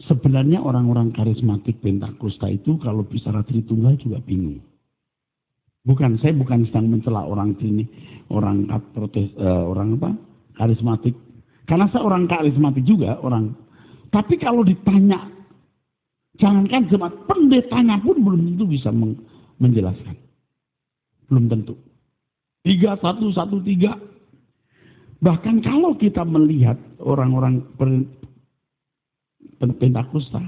Sebenarnya orang-orang karismatik Pentakosta itu kalau bicara Tritunggal juga bingung. Saya bukan sedang mencela orang karismatik. Karena saya orang karismatik juga, tapi kalau ditanya, jangankan jemaat, pendetanya pun belum tentu bisa menjelaskan. Belum tentu. 3113. Bahkan kalau kita melihat orang-orang Pentakosta,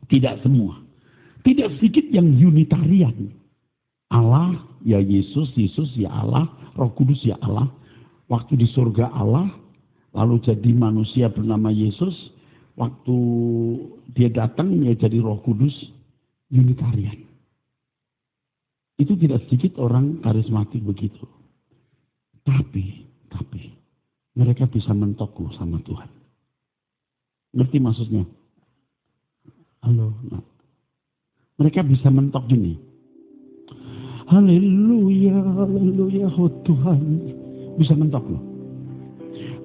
tidak semua. Tidak sedikit yang Unitarian. Allah, ya Yesus, Yesus ya Allah, Roh Kudus ya Allah. Waktu di surga Allah, lalu jadi manusia bernama Yesus. Waktu dia datang, ya jadi Roh Kudus, Unitarian. Itu tidak sedikit orang karismatik begitu. Tapi, mereka bisa mentok loh sama Tuhan. Ngerti maksudnya? Halo, nah. Mereka bisa mentok gini. Haleluya, haleluya, oh Tuhan. Bisa mentok loh.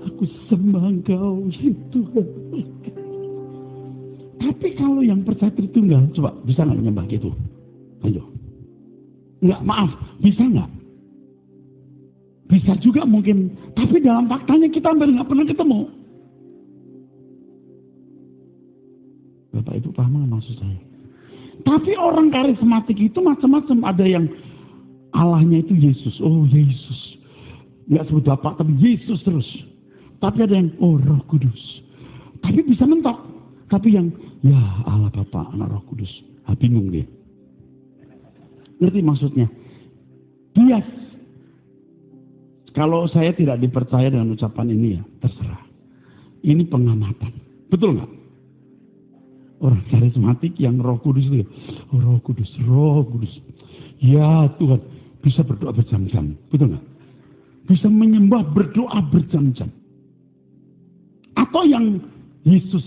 Aku sembah Engkau, ya Tuhan. Tapi kalau yang percaya Tritunggal, coba bisa nggak menyembah gitu? Ayo. Nggak, maaf, bisa nggak? Bisa juga mungkin. Tapi dalam faktanya kita hampir nggak pernah ketemu. Bapak Ibu paham nggak maksud saya? Tapi orang karismatik itu macam-macam. Ada yang Allahnya itu Yesus. Oh Yesus. Nggak sebut Bapak, tapi Yesus terus. Tapi ada yang, oh Roh Kudus. Tapi bisa mentok. Tapi yang, ya Allah Bapa, Anak Roh Kudus. Bingung dia. Ngerti maksudnya? Bias. Kalau saya tidak dipercaya dengan ucapan ini ya, terserah. Ini pengamatan. Betul nggak? Orang karismatik yang Roh Kudus itu, oh Roh Kudus, Roh Kudus. Ya Tuhan, bisa berdoa berjam-jam. Betul nggak? Bisa menyembah berdoa berjam-jam. Atau yang Yesus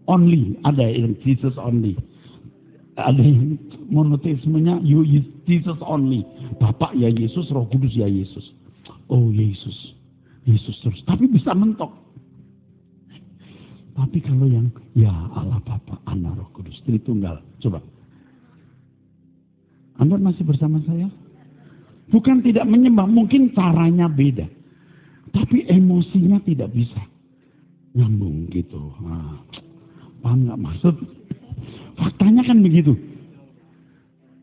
only, ada yang Jesus only. Ada yang monoteismenya Jesus only. Bapak ya Yesus, Roh Kudus ya Yesus. Oh Yesus, Yesus terus. Tapi bisa mentok. Tapi kalau yang ya Allah Bapa, Anak Roh Kudus, Tritunggal. Coba. Anda masih bersama saya? Bukan tidak menyembah, mungkin caranya beda. Tapi emosinya tidak bisa nyambung gitu. Nah, paham nggak maksud? Faktanya kan begitu.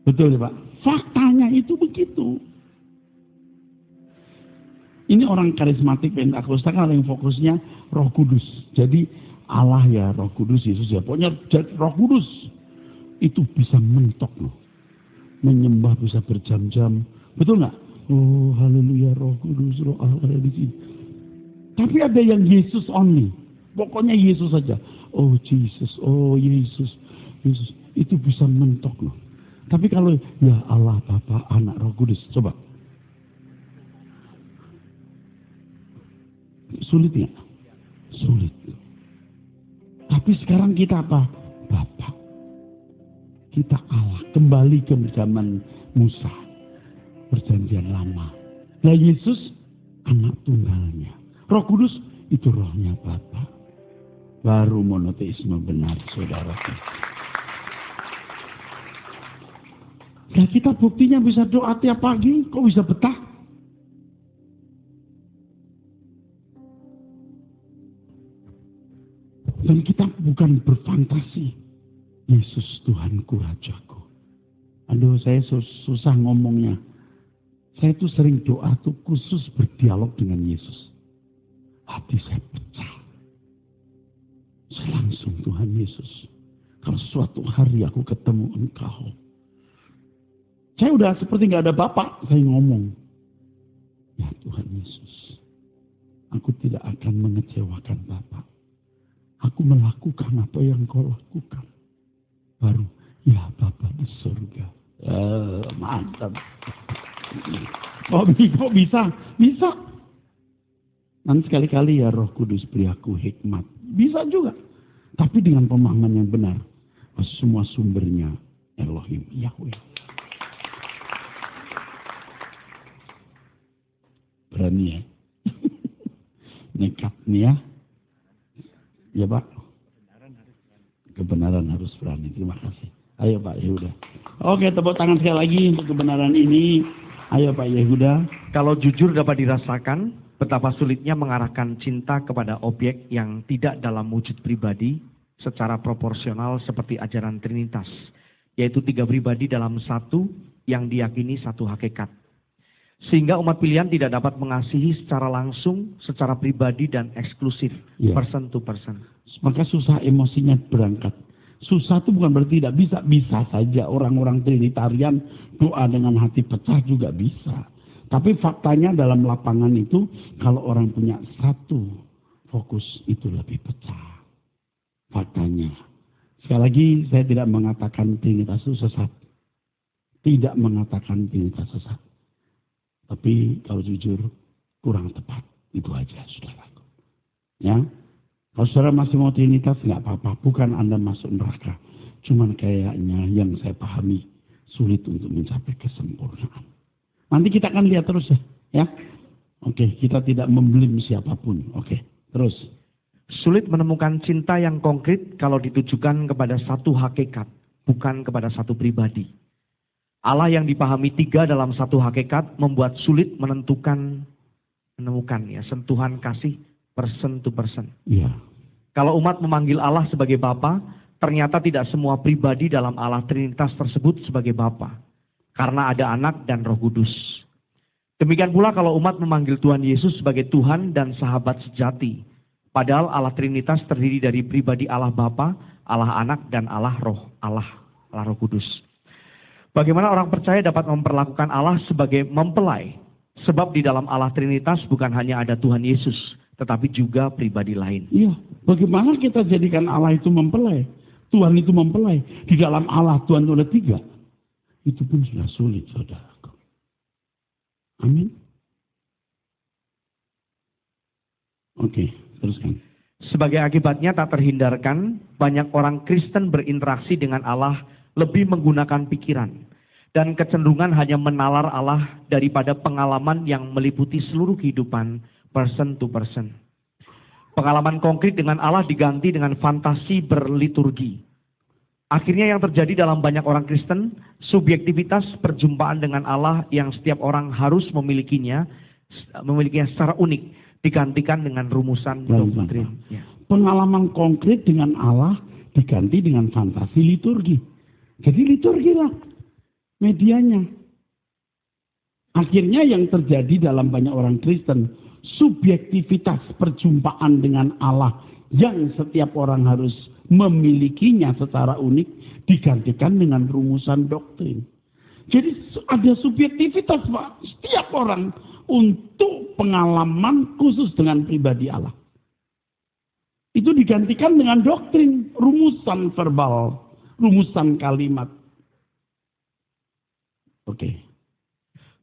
Betul ya Pak? Faktanya itu begitu. Ini orang karismatik Pentakosta kan yang fokusnya Roh Kudus. Jadi Allah ya, Roh Kudus, Yesus ya. Pokoknya Roh Kudus itu bisa mentok loh. Menyembah bisa berjam-jam. Betul nggak? Oh haleluya, Roh Kudus, Roh Allah ada di sini. Tapi ada yang Yesus only. Pokoknya Yesus saja. Oh Jesus, oh Yesus, Yesus. Itu bisa mentok loh. Tapi kalau ya Allah, Bapa, Anak, Roh Kudus. Coba. Sulit nggak? Sulit. Tapi sekarang kita apa? Bapa. Kita Allah. Kembali ke zaman Musa. Perjanjian lama. Nah Yesus anak tunggalnya. Roh Kudus itu rohnya Bapa. Baru monoteisme benar, saudara. Nah kita buktinya bisa doa tiap pagi. Kok bisa betah? Dan kita bukan berfantasi. Yesus Tuhanku, Rajaku. Aduh, saya susah ngomongnya. Saya tuh sering doa tuh khusus berdialog dengan Yesus. Hati saya pecah. Saya langsung, Tuhan Yesus. Kalau suatu hari aku ketemu Engkau. Saya udah seperti gak ada Bapak. Saya ngomong. Ya Tuhan Yesus. Aku tidak akan mengecewakan Bapak. Aku melakukan apa yang Kau lakukan. Baru, ya Bapa di surga. Mantap. Kok bisa? Bisa. Nanti sekali-kali ya Roh Kudus beri aku hikmat. Bisa juga. Tapi dengan pemahaman yang benar. Semua sumbernya Elohim, Yahweh. Berani ya. Nekat nih ya. Ya Pak. Kebenaran harus berani. Terima kasih. Ayo Pak Yehuda. Oke, tepuk tangan sekali lagi untuk kebenaran ini. Ayo Pak Yehuda. Kalau jujur dapat dirasakan betapa sulitnya mengarahkan cinta kepada objek yang tidak dalam wujud pribadi secara proporsional seperti ajaran Trinitas. Yaitu 3 pribadi dalam satu yang diyakini satu hakikat. Sehingga umat pilihan tidak dapat mengasihi secara langsung, secara pribadi dan eksklusif, person to person. Maka susah emosinya berangkat. Susah itu bukan berarti tidak bisa. Bisa saja orang-orang Trinitarian doa dengan hati pecah juga bisa. Tapi faktanya dalam lapangan itu, kalau orang punya satu fokus itu lebih pecah. Faktanya. Sekali lagi saya tidak mengatakan Trinitas itu sesat. Tidak mengatakan Trinitas sesat. Tapi kalau jujur kurang tepat. Itu aja saudaraku. Ya. Kalau saudara masih mau Trinitas nggak apa-apa. Bukan Anda masuk neraka. Cuman kayaknya yang saya pahami sulit untuk mencapai kesempurnaan. Nanti kita akan lihat terus ya. Oke, kita tidak membelim siapapun. Oke, terus. Sulit menemukan cinta yang konkret kalau ditujukan kepada satu hakikat. Bukan kepada satu pribadi. Allah yang dipahami 3 dalam satu hakikat membuat sulit menemukan ya sentuhan kasih person to person. Iya. Kalau umat memanggil Allah sebagai Bapa, ternyata tidak semua pribadi dalam Allah Trinitas tersebut sebagai Bapa, karena ada Anak dan Roh Kudus. Demikian pula kalau umat memanggil Tuhan Yesus sebagai Tuhan dan sahabat sejati, padahal Allah Trinitas terdiri dari pribadi Allah Bapa, Allah Anak dan Allah Roh Kudus. Bagaimana orang percaya dapat memperlakukan Allah sebagai mempelai? Sebab di dalam Allah Trinitas bukan hanya ada Tuhan Yesus, tetapi juga pribadi lain. Iya, bagaimana kita jadikan Allah itu mempelai? Tuhan itu mempelai. Di dalam Allah Tuhan itu ada 3. Itu pun sudah sulit, saudaraku. Amin. Oke, teruskan. Sebagai akibatnya tak terhindarkan, banyak orang Kristen berinteraksi dengan Allah lebih menggunakan pikiran dan kecenderungan hanya menalar Allah daripada pengalaman yang meliputi seluruh kehidupan person to person. Pengalaman konkret dengan Allah diganti dengan fantasi berliturgi. Akhirnya yang terjadi dalam banyak orang Kristen, subjektivitas perjumpaan dengan Allah yang setiap orang harus memilikinya secara unik digantikan dengan rumusan doktrin. Ya. Pengalaman konkret dengan Allah diganti dengan fantasi liturgi. Jadi liturgi lah medianya. Akhirnya yang terjadi dalam banyak orang Kristen, subjektivitas perjumpaan dengan Allah yang setiap orang harus memilikinya secara unik digantikan dengan rumusan doktrin. Jadi ada subjektivitas Pak, setiap orang untuk pengalaman khusus dengan pribadi Allah. Itu digantikan dengan doktrin, rumusan verbal. Rumusan kalimat. Oke.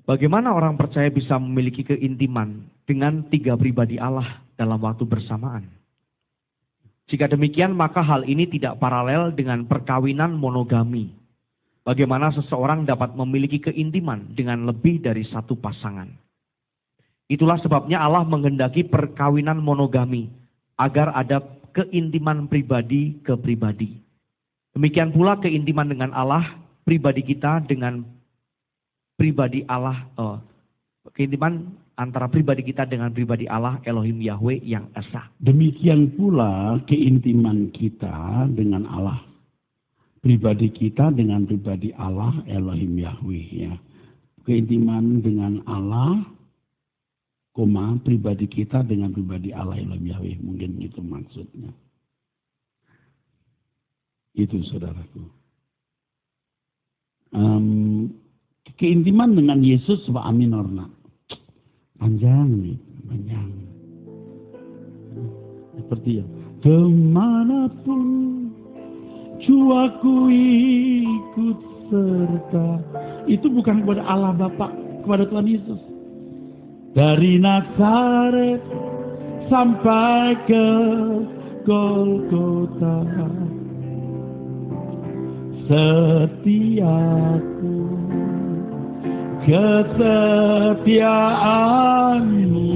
Bagaimana orang percaya bisa memiliki keintiman dengan 3 pribadi Allah dalam waktu bersamaan? Jika demikian, maka hal ini tidak paralel dengan perkawinan monogami. Bagaimana seseorang dapat memiliki keintiman dengan lebih dari satu pasangan. Itulah sebabnya Allah menghendaki perkawinan monogami, agar ada keintiman pribadi ke pribadi. Demikian pula keintiman dengan Allah, pribadi kita dengan pribadi Allah, keintiman antara pribadi kita dengan pribadi Allah, Elohim Yahweh yang esa. Demikian pula keintiman kita dengan Allah. Pribadi kita dengan pribadi Allah, Elohim Yahweh. Ya. Keintiman dengan Allah, pribadi kita dengan pribadi Allah, Elohim Yahweh. Mungkin itu maksudnya. Itu saudaraku. Keintiman dengan Yesus wa aminorna. Panjang nih, panjang. Seperti ya. Kemanapun jiwaku ikut serta. Itu bukan kepada Allah Bapa, kepada Tuhan Yesus. Dari Nazaret sampai ke Golgota. Setiaku, kesetiaanmu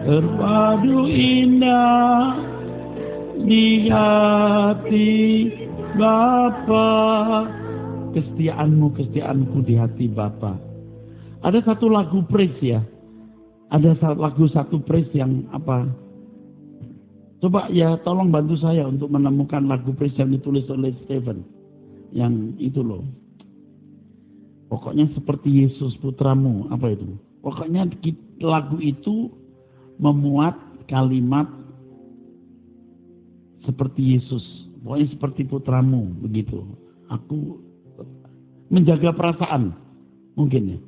terpadu indah di hati Bapa. Kesetiaanmu, kesetiaanku di hati Bapa. Ada satu lagu praise ya. Ada satu praise yang apa? Coba ya tolong bantu saya untuk menemukan lagu praise yang ditulis oleh Stephen. Yang itu loh. Pokoknya seperti Yesus putramu. Apa itu? Pokoknya lagu itu memuat kalimat seperti Yesus. Pokoknya seperti putramu. Begitu. Aku menjaga perasaan. Mungkin ya.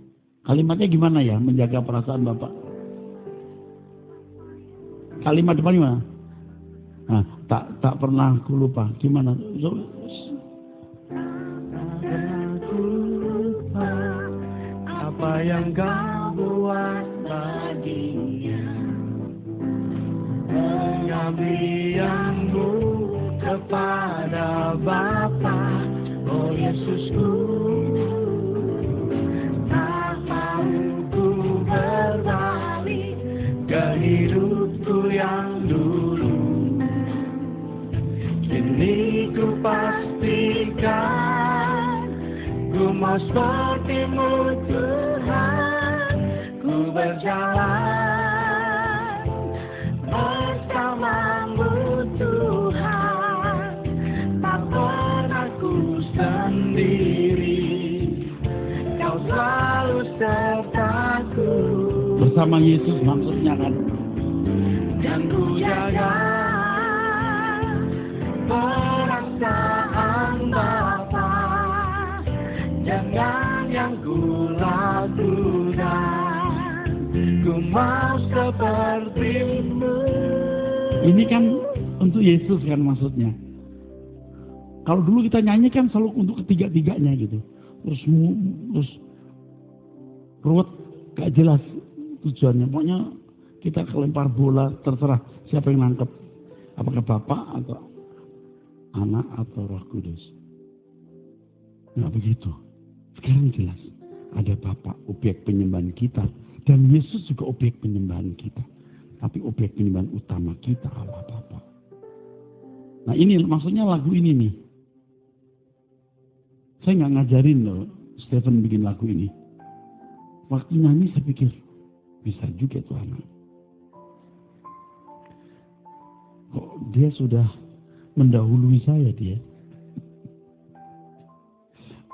Kalimatnya gimana ya? Menjaga perasaan Bapak. Kalimat depan gimana? Nah, tak pernah aku lupa. Gimana? Apa yang kau buat baginya, pengabdianmu kepada Bapa, oh Yesusku, tak mau ku berbalik ke hidupku yang dulu. Kini ku pastikan ku mau seperti-Mu Tuhan, ku berjalan bersama-Mu Tuhan, tak pernah ku sendiri, Kau selalu sertaku. Bersama Yesus maksudnya kan? Dan ku jaga perasaan Bapa, jangan yang ku lakukan, ku mau seperti-Mu. Ini kan untuk Yesus kan maksudnya. Kalau dulu kita nyanyi kan selalu untuk ketiga-tiganya gitu. Terus ruwet, gak jelas tujuannya. Pokoknya kita kelempar bola, terserah siapa yang nangkep. Apakah Bapak atau Anak atau Roh Kudus. Nggak begitu. Sekarang jelas. Ada Bapa, objek penyembahan kita. Dan Yesus juga objek penyembahan kita. Tapi objek penyembahan utama kita Allah Bapa. Nah ini maksudnya lagu ini nih. Saya nggak ngajarin loh Stephen bikin lagu ini. Waktu nyanyi saya pikir, bisa juga tuh anak. Kok dia sudah mendahului saya dia.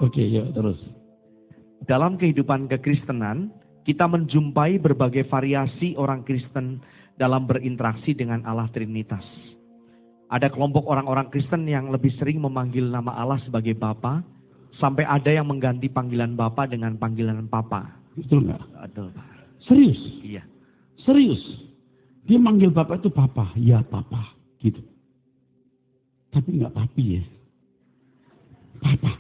Oke, yuk terus. Dalam kehidupan kekristenan, kita menjumpai berbagai variasi orang Kristen dalam berinteraksi dengan Allah Trinitas. Ada kelompok orang-orang Kristen yang lebih sering memanggil nama Allah sebagai Bapa, sampai ada yang mengganti panggilan Bapa dengan panggilan Papa. Betul nggak? Betul, Pak. Serius? Iya. Serius. Dia manggil Bapa itu Papa, ya Papa, gitu. Tapi nggak papi ya. Papa.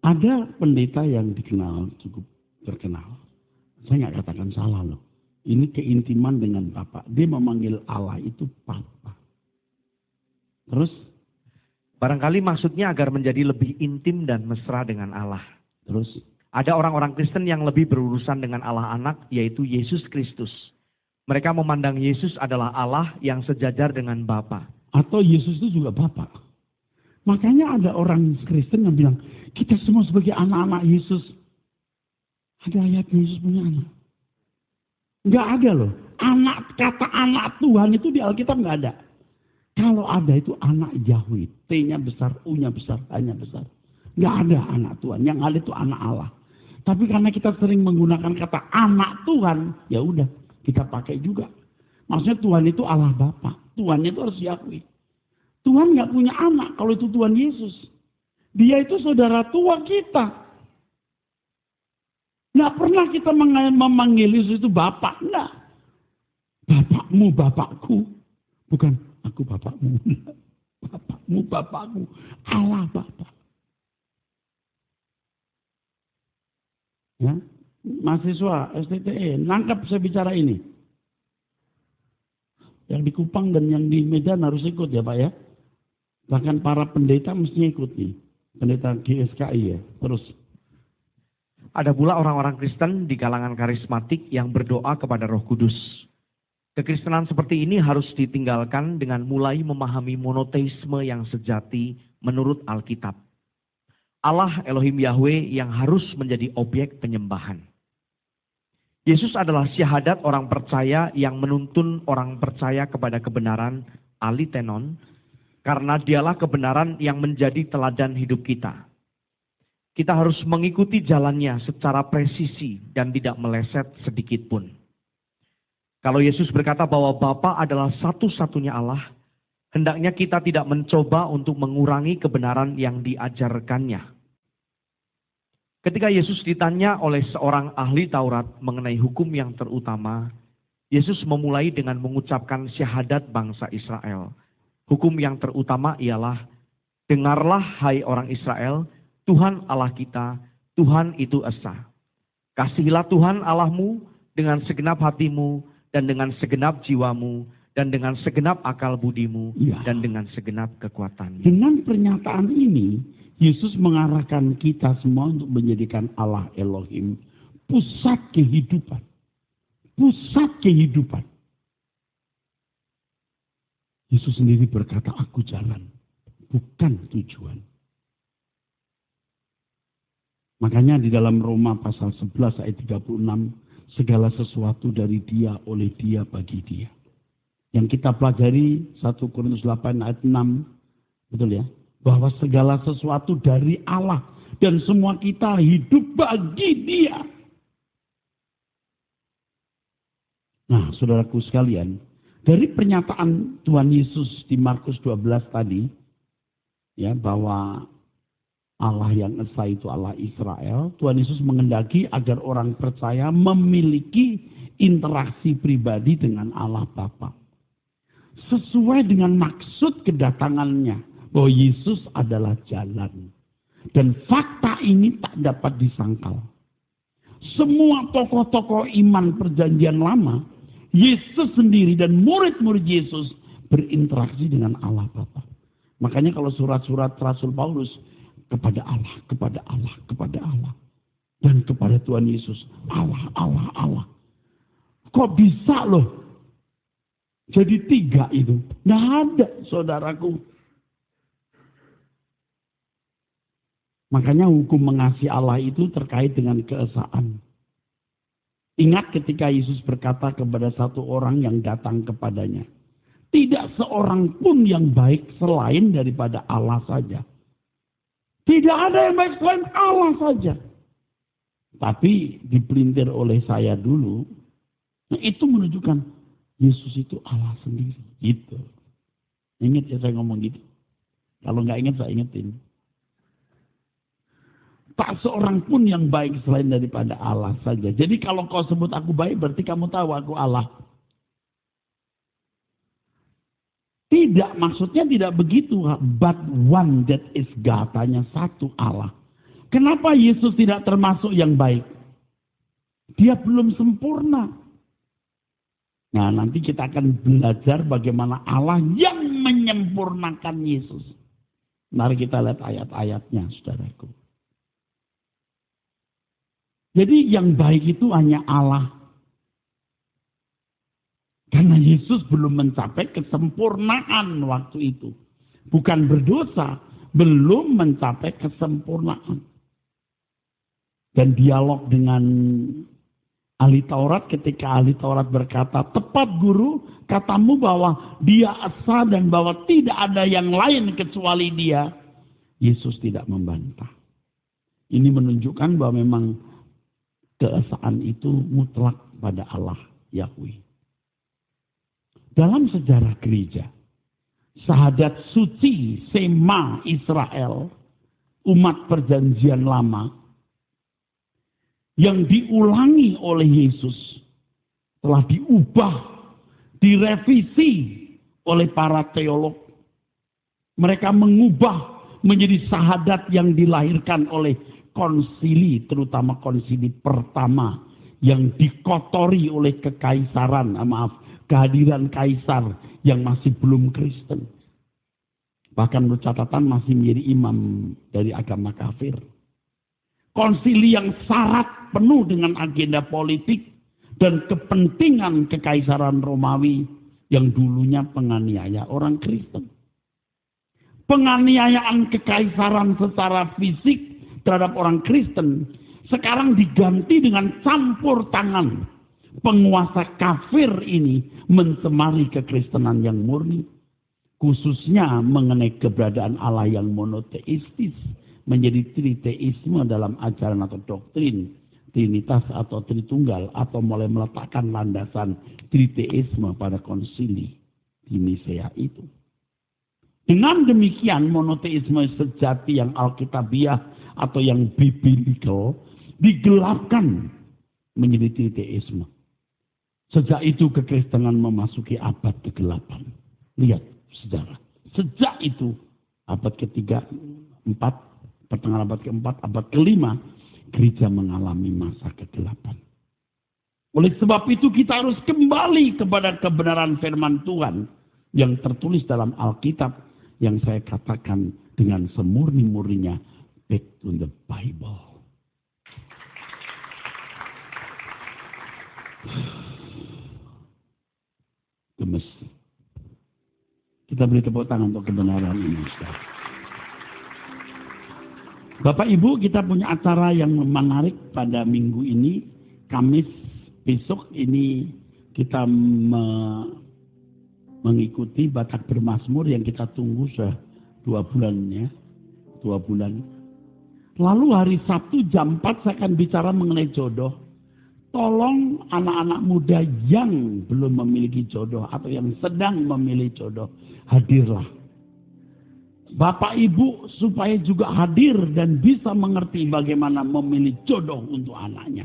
Ada pendeta yang dikenal, cukup terkenal. Saya nggak katakan salah loh. Ini keintiman dengan Bapa. Dia memanggil Allah itu Bapa. Terus? Barangkali maksudnya agar menjadi lebih intim dan mesra dengan Allah. Terus? Ada orang-orang Kristen yang lebih berurusan dengan Allah Anak, yaitu Yesus Kristus. Mereka memandang Yesus adalah Allah yang sejajar dengan Bapa. Atau Yesus itu juga Bapa. Makanya ada orang Kristen yang bilang, kita semua sebagai anak-anak Yesus. Ada ayat Yesus punya anak. Enggak ada loh. Kata anak Tuhan itu di Alkitab enggak ada. Kalau ada itu anak Yahweh. T-nya besar, U-nya besar, A-nya besar. Enggak ada anak Tuhan. Yang ada itu anak Allah. Tapi karena kita sering menggunakan kata anak Tuhan, ya udah kita pakai juga. Maksudnya Tuhan itu Allah Bapa. Tuhan itu harus Yahweh. Tuhan nggak punya anak kalau itu Tuhan Yesus. Dia itu saudara tua kita. Nggak pernah kita memanggil Yesus itu Bapak. Nggak. Bapakmu, Bapakku. Bukan aku Bapakmu. Bapakmu, Bapakku. Allah Bapa. Ya, mahasiswa STTE, nangkap saya bicara ini. Yang di Kupang dan yang di Medan harus ikut ya Pak ya. Bahkan para pendeta mestinya ikut nih. Pendeta GSKI ya. Terus. Ada pula orang-orang Kristen di kalangan karismatik yang berdoa kepada Roh Kudus. Kekristenan seperti ini harus ditinggalkan dengan mulai memahami monoteisme yang sejati menurut Alkitab. Allah Elohim Yahweh yang harus menjadi objek penyembahan. Yesus adalah syahadat orang percaya yang menuntun orang percaya kepada kebenaran alitenon, karena dialah kebenaran yang menjadi teladan hidup kita. Kita harus mengikuti jalannya secara presisi dan tidak meleset sedikit pun. Kalau Yesus berkata bahwa Bapa adalah satu-satunya Allah, hendaknya kita tidak mencoba untuk mengurangi kebenaran yang diajarkannya. Ketika Yesus ditanya oleh seorang ahli Taurat mengenai hukum yang terutama, Yesus memulai dengan mengucapkan syahadat bangsa Israel. Hukum yang terutama ialah, dengarlah hai orang Israel, Tuhan Allah kita, Tuhan itu esa. Kasihilah Tuhan Allahmu dengan segenap hatimu, dan dengan segenap jiwamu, dan dengan segenap akal budimu, dan dengan segenap kekuatanmu. Dengan pernyataan ini, Yesus mengarahkan kita semua untuk menjadikan Allah Elohim pusat kehidupan. Pusat kehidupan. Yesus sendiri berkata, aku jalan, bukan tujuan. Makanya di dalam Roma pasal 11 ayat 36, segala sesuatu dari Dia, oleh Dia, bagi Dia. Yang kita pelajari 1 Korintus 8 ayat 6, betul ya? Bahwa segala sesuatu dari Allah dan semua kita hidup bagi Dia. Nah, saudaraku sekalian, dari pernyataan Tuhan Yesus di Markus 12 tadi, ya, bahwa Allah yang esa itu Allah Israel, Tuhan Yesus mengendaki agar orang percaya memiliki interaksi pribadi dengan Allah Bapa. Sesuai dengan maksud kedatangannya, bahwa Yesus adalah jalan. Dan fakta ini tak dapat disangkal. Semua tokoh-tokoh iman perjanjian lama, Yesus sendiri dan murid-murid Yesus berinteraksi dengan Allah Bapa. Makanya kalau surat-surat Rasul Paulus, kepada Allah, kepada Allah, kepada Allah. Dan kepada Tuhan Yesus. Allah, Allah, Allah. Kok bisa loh? Jadi 3 itu. Nggak ada, saudaraku. Makanya hukum mengasihi Allah itu terkait dengan keesaan. Ingat ketika Yesus berkata kepada satu orang yang datang kepadanya. Tidak seorang pun yang baik selain daripada Allah saja. Tidak ada yang baik selain Allah saja. Tapi dipelintir oleh saya dulu. Nah itu menunjukkan Yesus itu Allah sendiri. Gitu. Ingat ya saya ngomong gitu. Kalau nggak ingat saya ingetin. Tak seorang pun yang baik selain daripada Allah saja. Jadi kalau kau sebut aku baik berarti kamu tahu aku Allah. Tidak, maksudnya tidak begitu. But one that is God, hanya satu Allah. Kenapa Yesus tidak termasuk yang baik? Dia belum sempurna. Nah, nanti kita akan belajar bagaimana Allah yang menyempurnakan Yesus. Mari kita lihat ayat-ayatnya, saudaraku. Jadi yang baik itu hanya Allah. Karena Yesus belum mencapai kesempurnaan waktu itu. Bukan berdosa, belum mencapai kesempurnaan. Dan dialog dengan ahli Taurat, ketika ahli Taurat berkata, tepat guru, katamu bahwa dia esa dan bahwa tidak ada yang lain kecuali dia. Yesus tidak membantah. Ini menunjukkan bahwa memang keesaan itu mutlak pada Allah Yahweh. Dalam sejarah gereja, syahadat suci Sema Israel, umat perjanjian lama, yang diulangi oleh Yesus, telah diubah, direvisi oleh para teolog. Mereka mengubah menjadi syahadat yang dilahirkan oleh konsili, terutama konsili pertama, yang dikotori oleh kehadiran kaisar yang masih belum Kristen. Bahkan menurut catatan masih menjadi imam dari agama kafir. Konsili yang syarat penuh dengan agenda politik dan kepentingan kekaisaran Romawi yang dulunya penganiaya orang Kristen. Penganiayaan kekaisaran secara fisik terhadap orang Kristen sekarang diganti dengan campur tangan penguasa kafir ini mencemari kekristenan yang murni, khususnya mengenai keberadaan Allah yang monoteistis menjadi triteisme dalam ajaran atau doktrin Trinitas atau Tritunggal, atau mulai meletakkan landasan triteisme pada konsili di Nisea itu. Dengan demikian monoteisme sejati yang alkitabiah atau yang biblical digelapkan menjadi triteisme. Sejak itu kekristenan memasuki abad ke-8. Lihat sejarah. Sejak itu abad ke-3, 4, pertengahan abad ke-4, abad ke-5, gereja mengalami masa ke-8. Oleh sebab itu kita harus kembali kepada kebenaran firman Tuhan yang tertulis dalam Alkitab yang saya katakan dengan semurni-murninya, back to the Bible. Gemes. Kita beri tepuk tangan untuk kebenaran ini. Bapak Ibu, kita punya acara yang menarik pada minggu ini. Kamis besok ini kita mengikuti Batak Bermazmur yang kita tunggu sudah 2 bulan ya. 2 bulan. Lalu hari Sabtu jam 4 saya akan bicara mengenai jodoh. Tolong anak-anak muda yang belum memiliki jodoh atau yang sedang memilih jodoh, hadirlah. Bapak Ibu supaya juga hadir dan bisa mengerti bagaimana memilih jodoh untuk anaknya.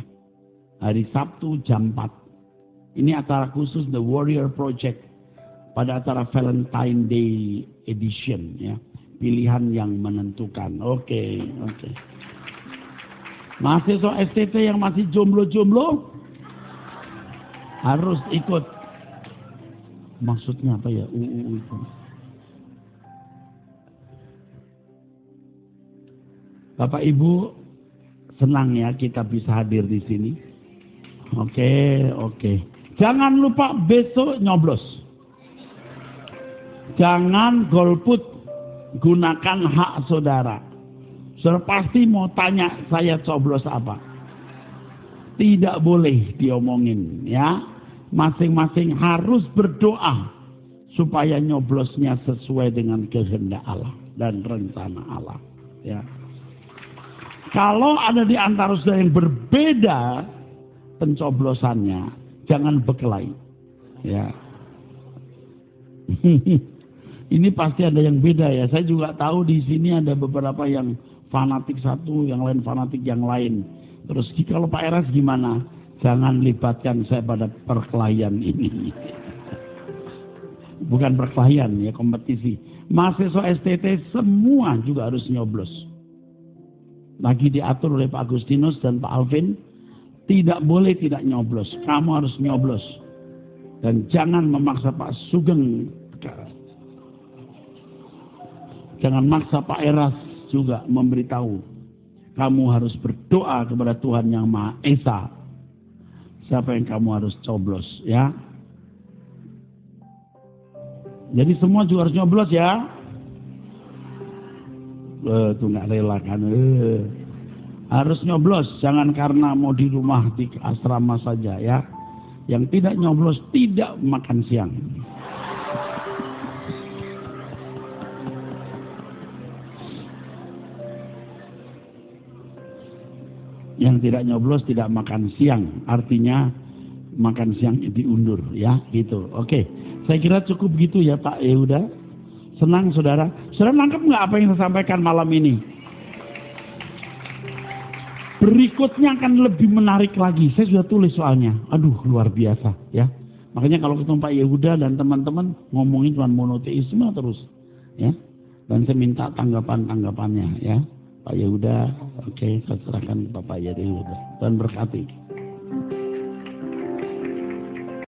Hari Sabtu jam 4. Ini acara khusus The Warrior Project pada acara Valentine Day Edition ya. Pilihan yang menentukan. Oke. Mahasiswa STT yang masih jomblo-jomblo harus ikut. Maksudnya apa ya? UU itu. Bapak Ibu senang ya kita bisa hadir di sini. Oke. Jangan lupa besok nyoblos. Jangan golput, gunakan hak saudara. Saudara pasti mau tanya saya coblos apa. Tidak boleh diomongin ya. Masing-masing harus berdoa supaya nyoblosnya sesuai dengan kehendak Allah dan rencana Allah ya. Kalau ada di antara saudara yang berbeda pencoblosannya, jangan berkelahi ya. Ini pasti ada yang beda ya. Saya juga tahu di sini ada beberapa yang fanatik satu, yang lain fanatik yang lain. Terus kalau Pak Eras gimana? Jangan libatkan saya pada perkelahian ini. Bukan perkelahian ya, kompetisi. Mahasiswa STT semua juga harus nyoblos. Lagi diatur oleh Pak Agustinus dan Pak Alvin. Tidak boleh tidak nyoblos. Kamu harus nyoblos. Dan jangan memaksa Pak Sugeng. Jangan maksa Pak Eras juga memberitahu. Kamu harus berdoa kepada Tuhan Yang Maha Esa. Siapa yang kamu harus coblos, ya. Jadi semua juga harus nyoblos, ya. Tuh nggak rela kan. Harus nyoblos, jangan karena mau di rumah di asrama saja, ya. Yang tidak nyoblos tidak makan siang. Yang tidak nyoblos tidak makan siang, artinya makan siangnya diundur, ya, gitu. Oke, saya kira cukup gitu ya Pak Yehuda. Senang saudara. Saudara nangkep nggak apa yang saya sampaikan malam ini? Berikutnya akan lebih menarik lagi. Saya sudah tulis soalnya. Aduh, luar biasa, ya. Makanya kalau ketemu Pak Yehuda dan teman-teman ngomongin cuma monoteisme terus, ya. Dan saya minta tanggapan-tanggapannya, ya. Pak Yehuda, oke, saya serahkan ke Bapak Yehuda. Tuhan berkati.